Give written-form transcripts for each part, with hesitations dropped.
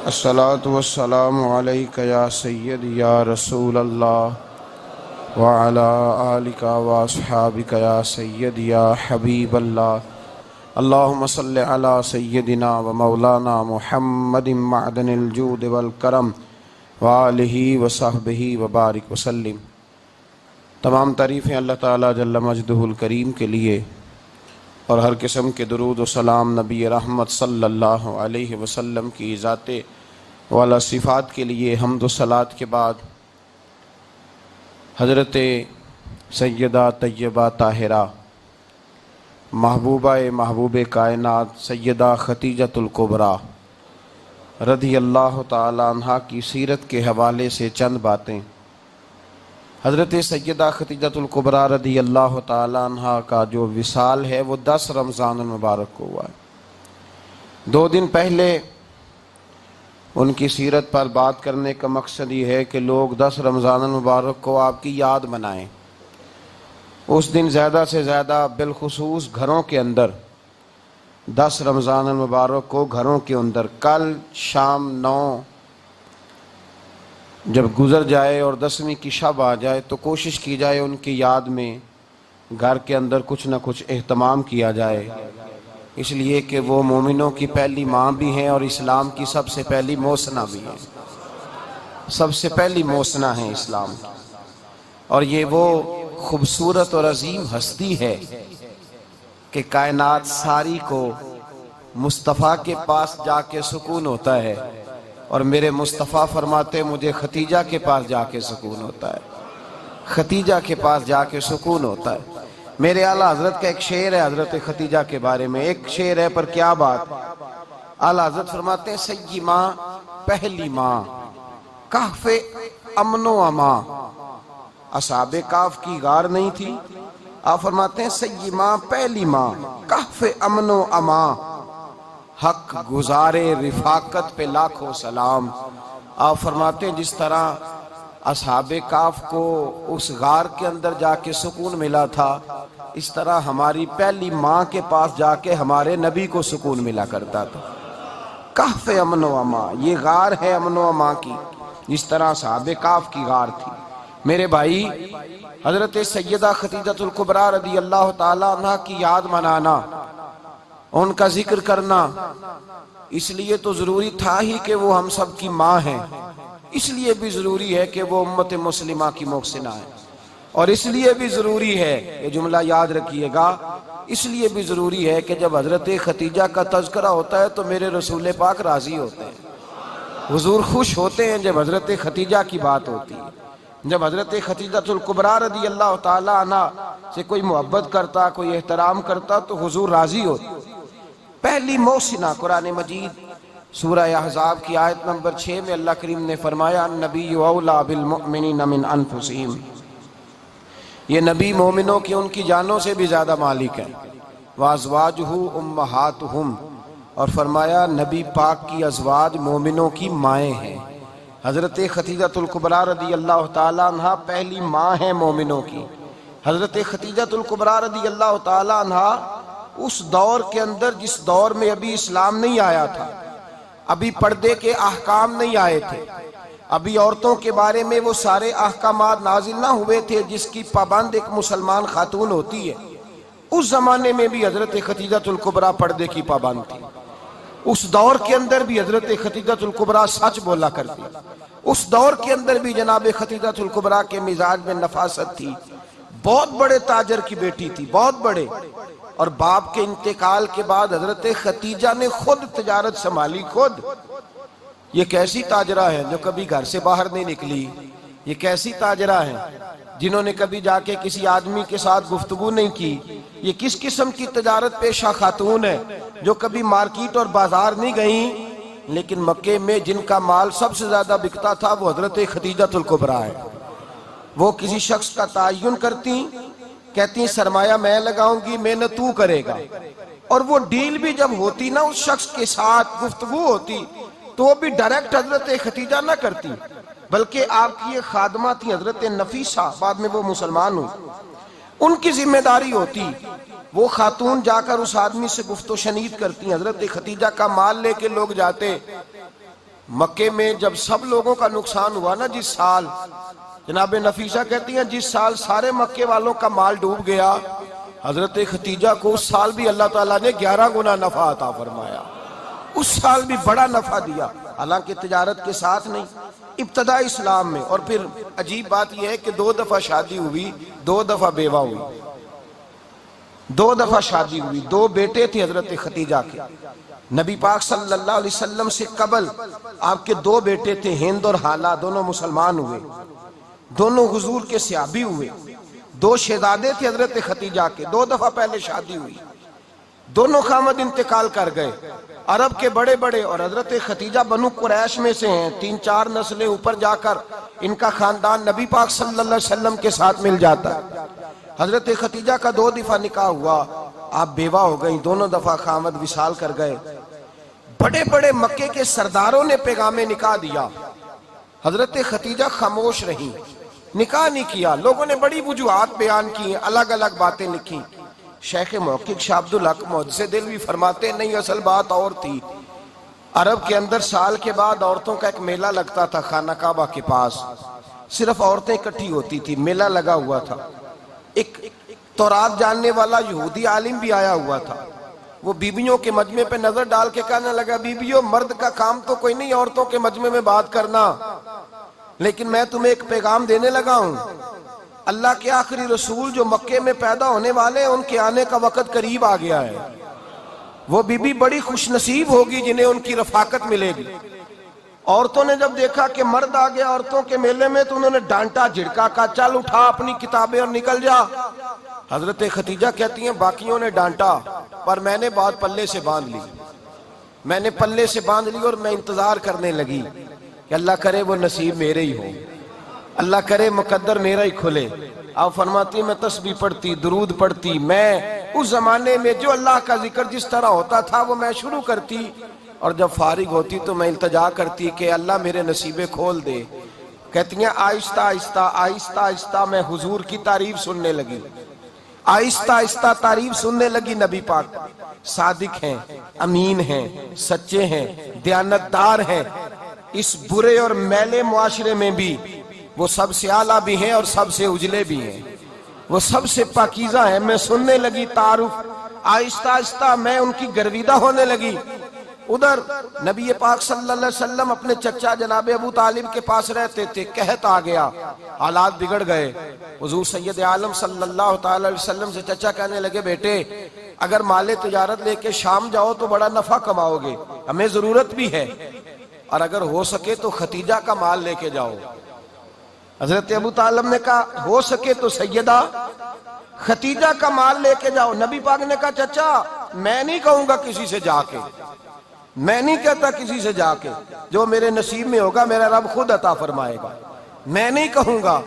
الصلاة والسلام علیکہ یا سید یا رسول اللہ وعلا آلکہ واصحابکہ یا سید یا حبیب اللہ اللہم صلی علی سیدنا و مولانا محمد معدن الجود والکرم وآلہ وصحبہ وبارک وسلم۔ تمام تعریفیں اللہ تعالیٰ جل مجدہ الکریم کے لیے اور ہر قسم کے درود و سلام نبی رحمت صلی اللہ علیہ وسلم کی ذات والا صفات کے لیے حمد و صلات کے بعد حضرت سیدہ طیبہ طاہرہ محبوبہ محبوب کائنات سیدہ خدیجۃ الکبریٰ رضی اللہ تعالی عنہا کی سیرت کے حوالے سے چند باتیں۔ حضرت سیدہ خدیجۃ الکبریٰ رضی اللہ تعالی عنہا کا جو وصال ہے وہ 10 رمضان المبارک کو ہوا ہے۔ 2 دن پہلے ان کی سیرت پر بات کرنے کا مقصد یہ ہے کہ لوگ 10 رمضان المبارک کو آپ کی یاد منائیں۔ اس دن زیادہ سے زیادہ بالخصوص گھروں کے اندر 10 رمضان المبارک کو گھروں کے اندر کل شام 9 جب گزر جائے اور 10ویں کی شب آ جائے تو کوشش کی جائے ان کی یاد میں گھر کے اندر کچھ نہ کچھ اہتمام کیا جائے، اس لیے کہ وہ مومنوں کی پہلی ماں بھی ہیں اور اسلام کی سب سے پہلی موسنا بھی ہیں، سب سے پہلی موسنا ہے اسلام کی۔ اور یہ وہ خوبصورت اور عظیم ہستی ہے کہ کائنات ساری کو مصطفیٰ کے پاس جا کے سکون ہوتا ہے، اور میرے مصطفیٰ فرماتے مجھے ختیجہ کے پاس جا کے سکون ہوتا ہے، ختیجہ کے پاس جا کے سکون ہوتا ہے۔ میرے اعلیٰ حضرت کا ایک شعر ہے حضرت ختیجہ کے بارے میں، ایک شعر ہے پر کیا بات۔ اعلیٰ حضرت فرماتے ہیں سیدی ماں پہلی ماں کہف امن و امان، اصحاب کہف کی غار نہیں تھی، آپ فرماتے ہیں سیدی ماں پہلی ماں کہف امن و امان، حق گزارے رفاقت پہ لاکھوں سلام۔ آپ فرماتے ہیں جس طرح اصحاب کہف کو اس غار کے اندر جا کے سکون ملا تھا، اس طرح ہماری پہلی ماں کے پاس جا کے ہمارے نبی کو سکون ملا کرتا تھا۔ کہف امن و امان، یہ غار ہے امن و امان کی، جس طرح اصحاب کہف کی غار تھی۔ میرے بھائی، حضرت سیدہ خدیجۃ الکبریٰ رضی اللہ تعالی عنہ کی یاد منانا، ان کا ذکر کرنا، اس لیے تو ضروری تھا ہی کہ وہ ہم سب کی ماں ہیں، اس لیے بھی ضروری ہے کہ وہ امت مسلمہ کی محسنہ ہے، اور اس لیے بھی ضروری ہے، یہ جملہ یاد رکھیے گا، اس لیے بھی ضروری ہے کہ جب حضرت ختیجہ کا تذکرہ ہوتا ہے تو میرے رسول پاک راضی ہوتے ہیں، حضور خوش ہوتے ہیں جب حضرت ختیجہ کی بات ہوتی ہے۔ جب حضرت خدیجۃ الکبریٰ رضی اللہ تعالی عنہ سے کوئی محبت کرتا، کوئی احترام کرتا تو حضور راضی ہوتے۔ پہلی محسنہ، قرآن مجید سورہ احزاب کی آیت نمبر 6 میں اللہ کریم نے فرمایا النبی اولیٰ بالمؤمنین من انفسہم، یہ نبی مومنوں کی ان کی جانوں سے بھی زیادہ مالک ہے، وازواجہ امہاتہم، اور فرمایا نبی پاک کی ازواج مومنوں کی مائیں ہیں۔ حضرت خدیجۃ الکبریٰ رضی اللہ تعالی عنہ پہلی ماں ہیں مومنوں کی۔ حضرت خدیجۃ الکبریٰ رضی اللہ تعالی عنہ اس دور کے اندر جس دور میں ابھی اسلام نہیں آیا تھا، ابھی پردے کے احکام نہیں آئے تھے، ابھی عورتوں کے بارے میں وہ سارے احکامات نازل نہ ہوئے تھے جس کی پابند ایک مسلمان خاتون ہوتی ہے، اس زمانے میں بھی حضرت خدیجۃ الکبریٰ پردے کی پابند تھی۔ اس دور کے اندر بھی حضرت خدیجۃ الکبریٰ سچ بولا کرتی، اس دور کے اندر بھی جناب خدیجۃ الکبریٰ کے مزاج میں نفاست تھی، بہت بڑے تاجر کی بیٹی تھی، بہت بڑے، اور باپ کے انتقال کے بعد حضرت خدیجہ نے خود تجارت سنبھالی، خود۔ یہ کیسی تاجرہ ہے جو کبھی گھر سے باہر نہیں نکلی، یہ کیسی تاجرہ ہیں جنہوں نے کبھی جا کے کسی آدمی کے ساتھ گفتگو نہیں کی، یہ کس قسم کی تجارت پیشہ خاتون ہے جو کبھی مارکیٹ اور بازار نہیں گئیں، لیکن مکے میں جن کا مال سب سے زیادہ بکتا تھا وہ حضرت خدیجۃ الکبریٰ ہے۔ وہ کسی شخص کا تعین کرتی، کہتی سرمایہ میں لگاؤں گی، محنت تو کرے گا، اور وہ ڈیل بھی جب ہوتی نا، اس شخص کے ساتھ گفتگو ہوتی تو وہ بھی ڈائریکٹ حضرت خدیجہ نہ کرتی، بلکہ آپ کی یہ خادمہ تھی حضرت نفیسہ، بعد میں وہ مسلمان ہوئی، ان کی ذمہ داری ہوتی وہ خاتون جا کر اس آدمی سے گفت و شنید کرتی، حضرت خدیجہ کا مال لے کے لوگ جاتے مکے میں جب سب لوگوں کا نقصان ہوا نا جس سال، جناب نفیسہ کہتی ہیں جس سال سارے مکے والوں کا مال ڈوب گیا، حضرت ختیجہ کو اس سال بھی اللہ تعالیٰ نے 11 گنا نفع عطا فرمایا، اس سال بھی بڑا نفع دیا، حالانکہ تجارت کے ساتھ نہیں، ابتدا اسلام میں۔ اور پھر عجیب بات یہ ہے کہ 2 دفعہ شادی ہوئی، 2 دفعہ بیوہ ہوئی، 2 دفعہ شادی ہوئی، 2 بیٹے تھے حضرت ختیجہ کے۔ نبی پاک صلی اللہ علیہ وسلم سے قبل آپ کے 2 بیٹے تھے، ہند اور حالہ، دونوں مسلمان ہوئے، دونوں حضور کے صحابی ہوئے، 2 شہزادے تھے حضرت ختیجہ کے، 2 دفعہ پہلے شادی ہوئی، دونوں خامد انتقال کر گئے، عرب کے بڑے بڑے، اور حضرت ختیجہ بنو قریش میں سے ہیں، 3-4 نسلیں اوپر جا کر ان کا خاندان نبی پاک صلی اللہ علیہ وسلم کے ساتھ مل جاتا ہے۔ حضرت ختیجہ کا 2 دفعہ نکاح ہوا، آپ بیوہ ہو گئیں، دونوں دفعہ خامد وصال کر گئے۔ بڑے بڑے مکے کے سرداروں نے پیغام نکاح دیا، حضرت ختیجہ خاموش رہیں، نکاح نہیں کیا۔ لوگوں نے بڑی وجوہات بیان کی، الگ الگ باتیں لکھی۔ شیخ محقق شاہ عبدالحق محدث دہلوی فرماتے نہیں، اصل بات اور تھی۔ عرب کے اندر سال کے بعد عورتوں کا ایک میلہ لگتا تھا خانہ کعبہ کے پاس، صرف عورتیں اکٹھی ہوتی تھی، میلہ لگا ہوا تھا۔ ایک تورات جاننے والا یہودی عالم بھی آیا ہوا تھا، وہ بیبیوں کے مجمع پہ نظر ڈال کے کہنے لگا، بیبیوں مرد کا کام تو کوئی نہیں عورتوں کے مجمع میں بات کرنا، لیکن میں تمہیں ایک پیغام دینے لگا ہوں، اللہ کے آخری رسول جو مکے میں پیدا ہونے والے ہیں ان کے آنے کا وقت قریب آ گیا ہے۔ وہ بی بی بڑی خوش نصیب ہوگی جنہیں ان کی رفاقت ملے گی۔ عورتوں نے جب دیکھا کہ مرد آ گیا عورتوں کے میلے میں تو انہوں نے ڈانٹا جھڑکا، کہا چل اٹھا اپنی کتابیں اور نکل جا۔ حضرت ختیجہ کہتی ہیں باقیوں نے ڈانٹا پر میں نے بات پلے سے باندھ لی، میں نے پلے سے باندھ لی اور میں انتظار کرنے لگی کہ اللہ کرے وہ نصیب میرے ہی ہو، اللہ کرے مقدر میرا ہی کھلے۔ آپ فرماتی میں تسبیح پڑھتی، درود پڑھتی، میں اس زمانے میں جو اللہ کا ذکر جس طرح ہوتا تھا وہ میں شروع کرتی، اور جب فارغ ہوتی تو میں التجا کرتی کہ اللہ میرے نصیبے کھول دے۔ کہتی ہیں آہستہ آہستہ آہستہ آہستہ میں حضور کی تعریف سننے لگی، آہستہ آہستہ تعریف سننے لگی نبی پاک، صادق ہیں، امین ہیں، سچے ہیں، دیانتدار ہیں، اس برے اور میلے معاشرے میں بھی وہ سب سے اعلیٰ بھی ہیں اور سب سے اجلے بھی ہیں، وہ سب سے پاکیزہ ہیں۔ میں سننے لگی تعارف، آہستہ آہستہ میں ان کی گرویدہ ہونے لگی۔ ادھر نبی پاک صلی اللہ علیہ وسلم اپنے چچا جناب ابو طالب کے پاس رہتے تھے، قحط آ گیا، حالات بگڑ گئے۔ حضور سید عالم صلی اللہ تعالی علیہ وسلم سے چچا کہنے لگے بیٹے اگر مال تجارت لے کے شام جاؤ تو بڑا نفع کماؤ گے، ہمیں ضرورت بھی ہے، اور اگر ہو سکے تو ختیجہ کا مال لے کے جاؤ۔ حضرت ابو طالب نے کہا ہو سکے تو سیدہ ختیجہ کا مال لے کے جاؤ۔ نبی پاک نے کہا چچا میں نہیں کہوں گا کسی سے جا کے، میں نہیں کہتا کسی سے جا کے، جو میرے نصیب میں ہوگا میرا رب خود عطا فرمائے گا، میں نہیں کہوں گا۔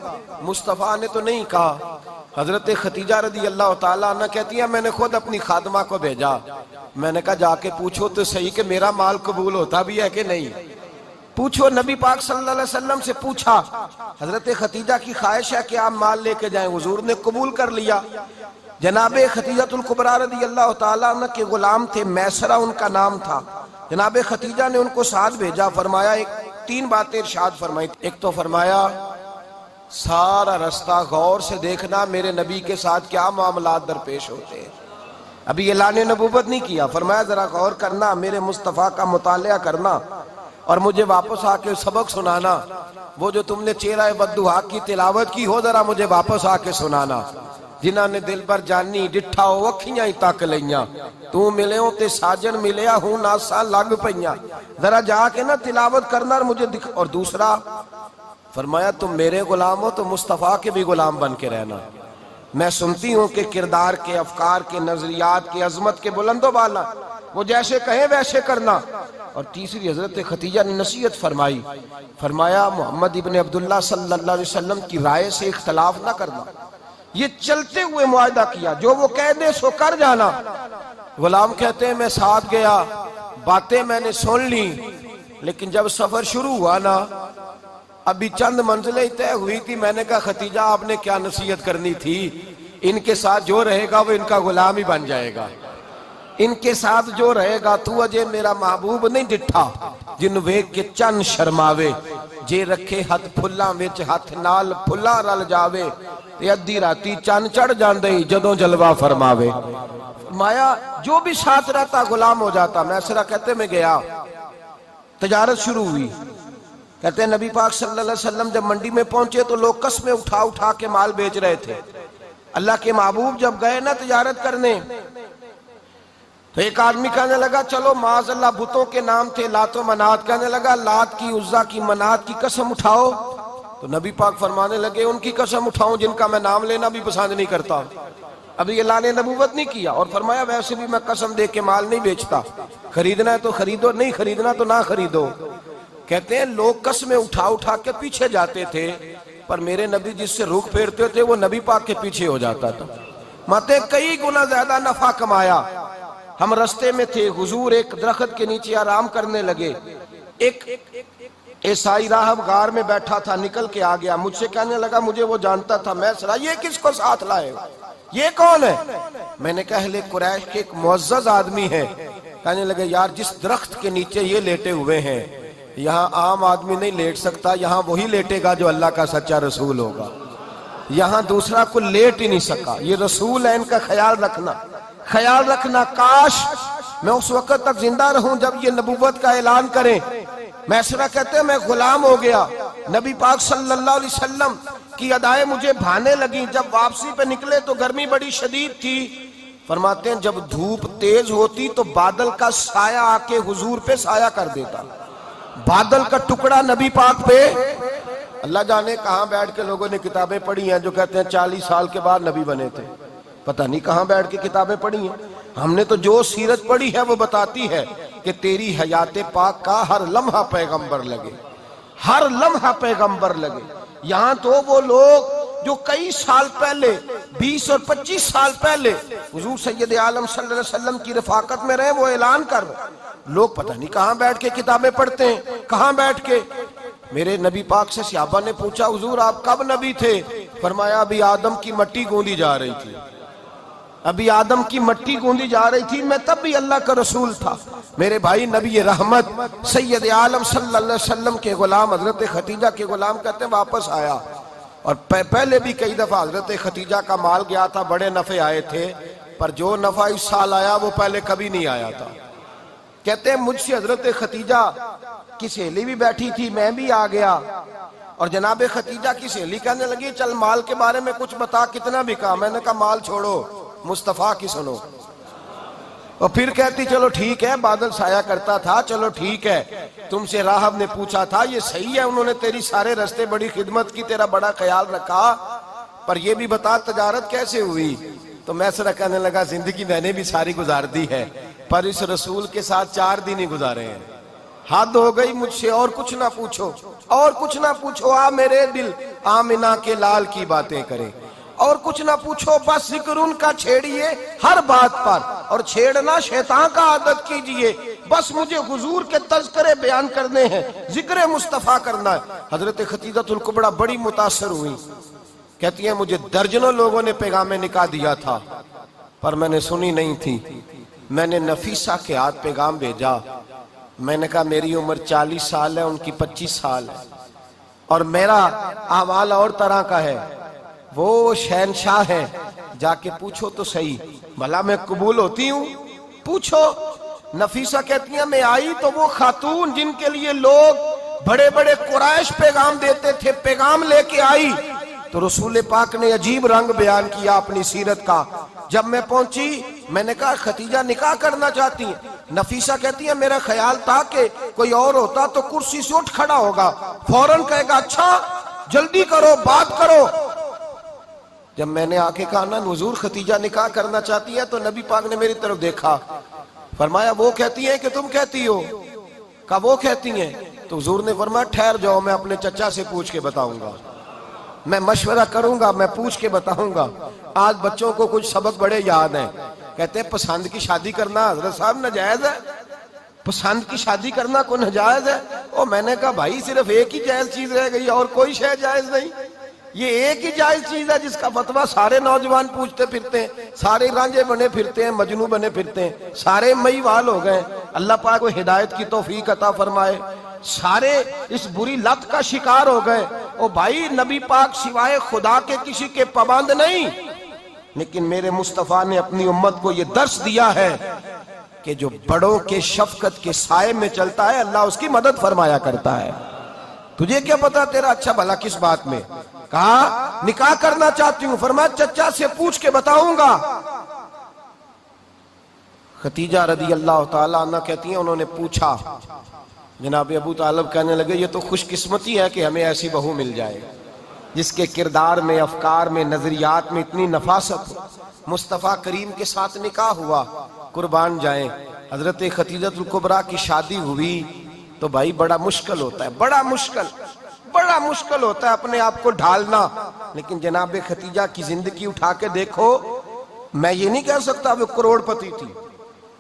مصطفیٰ نے تو نہیں کہا۔ حضرت ختیجہ رضی اللہ تعالیٰ عنہ کہتی ہیں میں نے خود اپنی خادمہ کو بھیجا، میں نے کہا جا کے پوچھو تو صحیح کہ میرا مال قبول ہوتا بھی ہے کہ نہیں، پوچھو۔ نبی پاک صلی اللہ علیہ وسلم سے پوچھا، حضرت ختیجہ کی خواہش ہے کہ آپ مال لے کے جائیں، حضور نے قبول کر لیا۔ جناب ختیجہ الکبریٰ رضی اللہ تعالیٰ عنہ کے غلام تھے، میسرہ ان کا نام تھا، جناب ختیجہ نے ان کو ساتھ بھیجا، فرمایا 3 باتیں ارشاد فرمائی۔ ایک تو فرمایا سارا رستہ غور سے دیکھنا میرے نبی کے ساتھ کیا معاملات درپیش ہوتے ہیں، ابھی اعلان نبوت نہیں کیا، فرمایا ذرا غور کرنا، میرے مصطفیٰ کا مطالعہ کرنا اور مجھے واپس آ کے سبق سنانا، وہ جو تم نے چہرہ بددعا کی تلاوت کی ہو ذرا مجھے واپس آ کے سنانا۔ جنہاں نے دل بر جانی ڈٹھا ہو اکھیاں ہی تک لیاں، تو ملے ہوں تے ساجن ملیا ہوں ناسا لگ پئیاں، ذرا جا کے نا تلاوت کرنا اور مجھے دکھ۔ اور دوسرا فرمایا تم میرے غلام ہو تو مصطفیٰ کے بھی غلام بن کے رہنا، میں سنتی ہوں کہ کردار کے، افکار کے، نظریات کے، عظمت کے بلند و بالا، وہ جیسے کہیں ویسے کرنا۔ اور تیسری حضرت ختیجہ نے نصیحت فرمائی، فرمایا محمد ابن عبداللہ صلی اللہ علیہ وسلم کی رائے سے اختلاف نہ کرنا، یہ چلتے ہوئے معاہدہ کیا، جو وہ کہہ دے سو کر جانا۔ غلام کہتے ہیں میں ساتھ گیا، باتیں میں نے سن لی، لیکن جب سفر شروع ہوا نا ابھی چند منزلیں طے ہوئی تھی، میں نے کہا ختیجہ آپ نے کیا نصیحت کرنی تھی، ان کے ساتھ جو رہے گا وہ ان کا غلام ہی بن جائے گا، ان کے ساتھ جو رہے گا تو اجے میرا محبوب نہیں ڈٹھا جن ویک کے چن شرماوے جے رکھے ہاتھ پھلاں وچ ہاتھ نال پھلا رل جاوے تے ادھی راتی چن چڑھ جاندے جدوں جلوہ فرماوے. فرمایا جو بھی ساتھ رہتا غلام ہو جاتا. میسرہ کہتے میں گیا, تجارت شروع ہوئی. کہتے ہیں نبی پاک صلی اللہ علیہ وسلم جب منڈی میں پہنچے تو لوگ قسمیں اٹھا اٹھا کے مال بیچ رہے تھے. اللہ کے محبوب جب گئے نا تجارت کرنے تو ایک آدمی کہنے لگا چلو معاذ اللہ بتوں کے نام تھے لات و منات, کہنے لگا لات کی عزا کی منات کی قسم اٹھاؤ. تو نبی پاک فرمانے لگے ان کی قسم اٹھاؤں جن کا میں نام لینا بھی پسند نہیں کرتا. ابھی اللہ نے نبوت نہیں کیا. اور فرمایا ویسے بھی میں قسم دے کے مال نہیں بیچتا, خریدنا ہے تو خریدو, نہیں خریدنا تو نہ خریدو. کہتے ہیں لوگ قسمیں اٹھا اٹھا کے پیچھے جاتے تھے پر میرے نبی جس سے رخ پھیرتے تھے وہ نبی پاک کے پیچھے ہو جاتا تھا. ماتے کئی گنا زیادہ نفع کمایا. ہم رستے میں تھے, حضور ایک درخت کے نیچے آرام کرنے لگے. ایک عیسائی راہب غار میں بیٹھا تھا, نکل کے آ گیا. مجھ سے کہنے لگا مجھے وہ جانتا تھا. میں سرا یہ کس کو ساتھ لائے, یہ کون ہے؟ میں نے کہا اہل قریش کے ایک معزز آدمی ہے. کہنے لگے یار جس درخت کے نیچے یہ لیٹے ہوئے ہیں یہاں عام آدمی نہیں لیٹ سکتا, یہاں وہی لیٹے گا جو اللہ کا سچا رسول ہوگا. یہاں دوسرا کو لیٹ ہی نہیں سکا. یہ رسول ہے, ان کا خیال رکھنا, خیال رکھنا. کاش میں اس وقت تک زندہ رہوں جب یہ نبوت کا اعلان کریں. میسرہ کہتے ہیں میں غلام ہو گیا. نبی پاک صلی اللہ علیہ وسلم کی ادائیں مجھے بھانے لگیں. جب واپسی پہ نکلے تو گرمی بڑی شدید تھی. فرماتے ہیں جب دھوپ تیز ہوتی تو بادل کا سایہ آ کے حضور پہ سایہ کر دیتا. بادل کا ٹکڑا نبی پاک پہ. اللہ جانے کہاں بیٹھ کے لوگوں نے کتابیں پڑھی ہیں جو کہتے ہیں 40 سال کے بعد نبی بنے تھے. پتہ نہیں کہاں بیٹھ کے کتابیں پڑھی ہیں. ہم نے تو جو سیرت پڑھی ہے وہ بتاتی ہے کہ تیری حیات پاک کا ہر لمحہ پیغمبر لگے, ہر لمحہ پیغمبر لگے. یہاں تو وہ لوگ جو کئی سال پہلے 20 اور 25 سال پہلے حضور سید عالم صلی اللہ علیہ وسلم کی رفاقت میں رہے وہ اعلان کر رہے. لوگ پتہ نہیں کہاں بیٹھ کے کتابیں پڑھتے ہیں, کہاں بیٹھ کے. میرے نبی پاک سے صحابہ نے پوچھا حضور آپ کب نبی تھے؟ فرمایا ابھی آدم کی مٹی گوندی جا رہی تھی, ابھی آدم کی مٹی گوندی جا رہی تھی, میں تب بھی اللہ کا رسول تھا. میرے بھائی نبی رحمت سید عالم صلی اللہ علیہ وسلم کے غلام حضرت ختیجہ کے غلام کہتے ہیں واپس آیا. اور پہلے بھی کئی دفعہ حضرت ختیجہ کا مال گیا تھا, بڑے نفع آئے تھے, پر جو نفع اس سال آیا وہ پہلے کبھی نہیں آیا تھا. کہتے ہیں مجھ سے حضرت ختیجہ کی سہیلی بھی بیٹھی تھی, میں بھی آ گیا. اور جناب ختیجہ کی سہیلی کہنے لگی چل مال کے بارے میں کچھ بتا, کتنا بکا؟ میں نے کہا مال چھوڑو, مصطفیٰ کی سنو. اور پھر کہتی چلو ٹھیک ہے, بادل سایہ کرتا تھا, چلو ٹھیک ہے. تم سے راہب نے پوچھا تھا یہ صحیح ہے, انہوں نے تیری سارے رستے بڑی خدمت کی, تیرا بڑا خیال رکھا, پر یہ بھی بتا تجارت کیسے ہوئی؟ تو میسرہ کہنے لگا زندگی میں نے بھی ساری گزار دی ہے, پر اس رسول کے ساتھ 4 دن ہی گزارے ہیں. حد ہو گئی مجھ سے, اور کچھ نہ پوچھو, اور کچھ نہ پوچھو. آ میرے دل آمنہ کے لال کی باتیں کرے, اور کچھ نہ پوچھو, بس ذکر ان کا چھیڑیے ہر بات پر, اور چھیڑنا شیطان کا عادت کیجئے. بس مجھے حضور کے تذکرے بیان کرنے ہیں, ذکر مصطفیٰ کرنا ہے. حضرت ختیجہ الکبریٰ بڑی متاثر ہوئی. کہتی ہیں مجھے درجنوں لوگوں نے پیغام نکاح دیا تھا پر میں نے سنی نہیں تھی. میں نے نفیسہ کے ہاتھ پیغام بھیجا. میں نے کہا میری عمر 40 سال ہے, ان کی 25 سال ہے, اور میرا احوال اور طرح کا ہے. وہ شہنشاہ ہے, جا کے پوچھو تو صحیح, بھلا میں قبول ہوتی ہوں؟ پوچھو. نفیسہ کہتی ہیں میں آئی تو وہ خاتون جن کے لیے لوگ بڑے بڑے قریش پیغام دیتے تھے, پیغام لے کے آئی. تو رسول پاک نے عجیب رنگ بیان کیا اپنی سیرت کا. جب میں پہنچی میں نے کہا ختیجہ نکاح کرنا چاہتی ہیں؟ نفیسہ کہتی ہے میرا خیال تھا کہ کوئی اور ہوتا تو کرسی سے اٹھ کھڑا ہوگا, فوراً کہے گا اچھا جلدی کرو, بات کرو. جب میں نے آ کے کہا نا حضور ختیجہ نکاح کرنا چاہتی ہے, تو نبی پاک نے میری طرف دیکھا, فرمایا وہ کہتی ہیں کہ تم کہتی ہو؟ کہا وہ کہتی ہیں. تو حضور نے فرمایا ٹھہر جاؤ, میں اپنے چچا سے پوچھ کے بتاؤں گا, میں مشورہ کروں گا, میں پوچھ کے بتاؤں گا. آج بچوں کو کچھ سبق بڑے یاد ہیں. کہتے ہیں پسند کی شادی کرنا حضرت صاحب ناجائز ہے, پسند کی شادی کرنا کوئی ناجائز ہے؟ اور میں نے کہا بھائی صرف ایک ہی جائز چیز رہ گئی, اور کوئی شے جائز نہیں. یہ ایک ہی جائز چیز ہے جس کا فتویٰ سارے نوجوان پوچھتے پھرتے ہیں، سارے رانجے بنے پھرتے ہیں، مجنو بنے پھرتے ہیں، سارے مئی وال ہو گئے۔ اللہ پاک کو ہدایت کی توفیق عطا فرمائے۔ سارے اس بری لت کا شکار ہو گئے۔ او بھائی، نبی پاک سوائے خدا کے کسی کے پابند نہیں، لیکن میرے مصطفیٰ نے اپنی امت کو یہ درس دیا ہے کہ جو بڑوں کے شفقت کے سائے میں چلتا ہے اللہ اس کی مدد فرمایا کرتا ہے۔ تجھے کیا پتا تیرا اچھا بھلا کس بات میں؟ کہا نکاح کرنا چاہتی ہوں، فرمایا چچا سے پوچھ کے بتاؤں گا۔ خدیجہ رضی اللہ تعالیٰ عنہ کہتی ہیں انہوں نے پوچھا، جناب ابو طالب کہنے لگے یہ تو خوش قسمتی ہے کہ ہمیں ایسی بہو مل جائے جس کے کردار میں، افکار میں، نظریات میں اتنی نفاست ہو۔ مصطفیٰ کریم کے ساتھ نکاح ہوا، قربان جائیں۔ حضرت خدیجہ الکبریٰ کی شادی ہوئی تو بھائی بڑا مشکل ہوتا ہے، بڑا مشکل ہوتا ہے اپنے آپ کو ڈھالنا، لیکن جناب خدیجہ کی زندگی اٹھا کے دیکھو۔ میں یہ نہیں کہہ سکتا وہ کروڑ پتی تھی،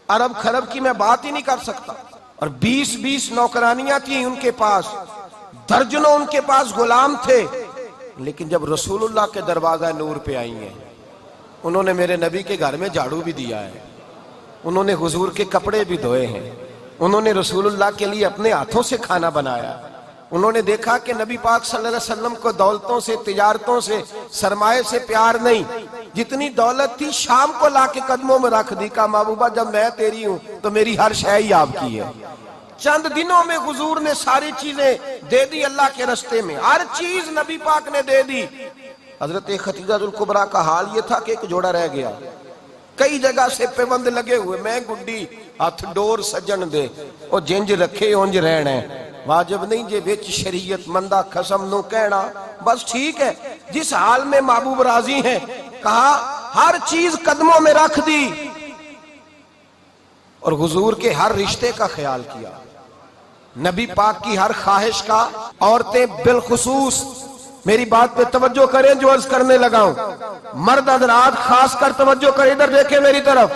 ارب خرب کی میں بات ہی نہیں کر سکتا، اور 20 نوکرانیاں تھیں ان کے پاس، درجنوں ان کے پاس غلام تھے، لیکن جب رسول اللہ کے دروازہ نور پہ آئی ہیں، انہوں نے میرے نبی کے گھر میں جھاڑو بھی دیا ہے، انہوں نے حضور کے کپڑے بھی دھوئے ہیں، انہوں نے رسول اللہ کے لیے اپنے ہاتھوں سے کھانا بنایا، انہوں نے دیکھا کہ نبی پاک صلی اللہ علیہ وسلم کو دولتوں سے، تجارتوں سے، سرمایہ سے پیار نہیں، جتنی دولت تھی شام کو لا کے قدموں میں رکھ دی، کہا محبوبہ جب میں تیری ہوں تو میری ہر شے ہی آپ کی ہے۔ چند دنوں میں حضور نے ساری چیزیں دے دی اللہ کے رستے میں، ہر چیز نبی پاک نے دے دی۔ حضرت خدیجہ الکبریٰ کا حال یہ تھا کہ ایک جوڑا رہ گیا، کئی جگہ سے پیوند لگے ہوئے، میں گڈی ہاتھ ڈور سجن دے او جنج رکھے اونج رہنا ہے، واجب نہیں جے وچ شریعت مندہ قسم نو کہنا، بس ٹھیک ہے جس حال میں محبوب راضی ہیں، کہا ہر چیز قدموں میں رکھ دی، اور حضور کے ہر رشتے کا خیال کیا، نبی پاک کی ہر خواہش کا۔ عورتیں بالخصوص میری بات پہ توجہ کریں جو عرض کرنے لگا ہوں، مرد حضرات خاص کر توجہ کریں، ادھر دیکھیں میری طرف،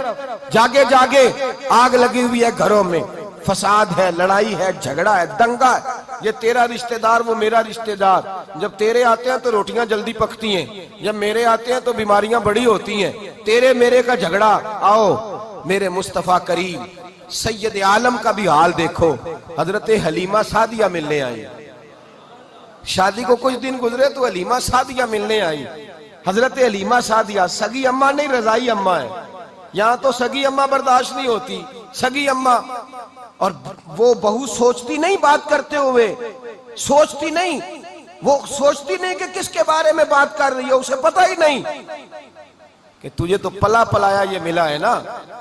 جاگے جاگے آگ لگی ہوئی ہے گھروں میں، فساد ہے، لڑائی ہے، جھگڑا ہے، دنگا ہے، یہ تیرا رشتہ دار وہ میرا رشتہ دار، جب تیرے آتے ہیں تو روٹیاں جلدی پکتی ہیں، جب میرے آتے ہیں تو بیماریاں بڑی ہوتی ہیں، تیرے میرے کا جھگڑا۔ آؤ میرے مصطفیٰ کریم سید عالم کا بھی حال دیکھو، حضرت حلیمہ سعدیہ ملنے آئی، شادی کو کچھ دن گزرے تو حلیمہ سعدیہ ملنے آئی۔ حضرت حلیمہ سعدیہ سگی اماں نہیں، رضائی اماں ہے، یہاں تو سگی اماں برداشت نہیں ہوتی، سگی اماں، اور وہ بہو سوچتی نہیں بات کرتے ہوئے، سوچتی نہیں، وہ سوچتی نہیں کہ کس کے بارے میں بات کر رہی ہے، اسے پتہ ہی نہیں کہ تجھے تو پلا پلایا یہ ملا ہے نا،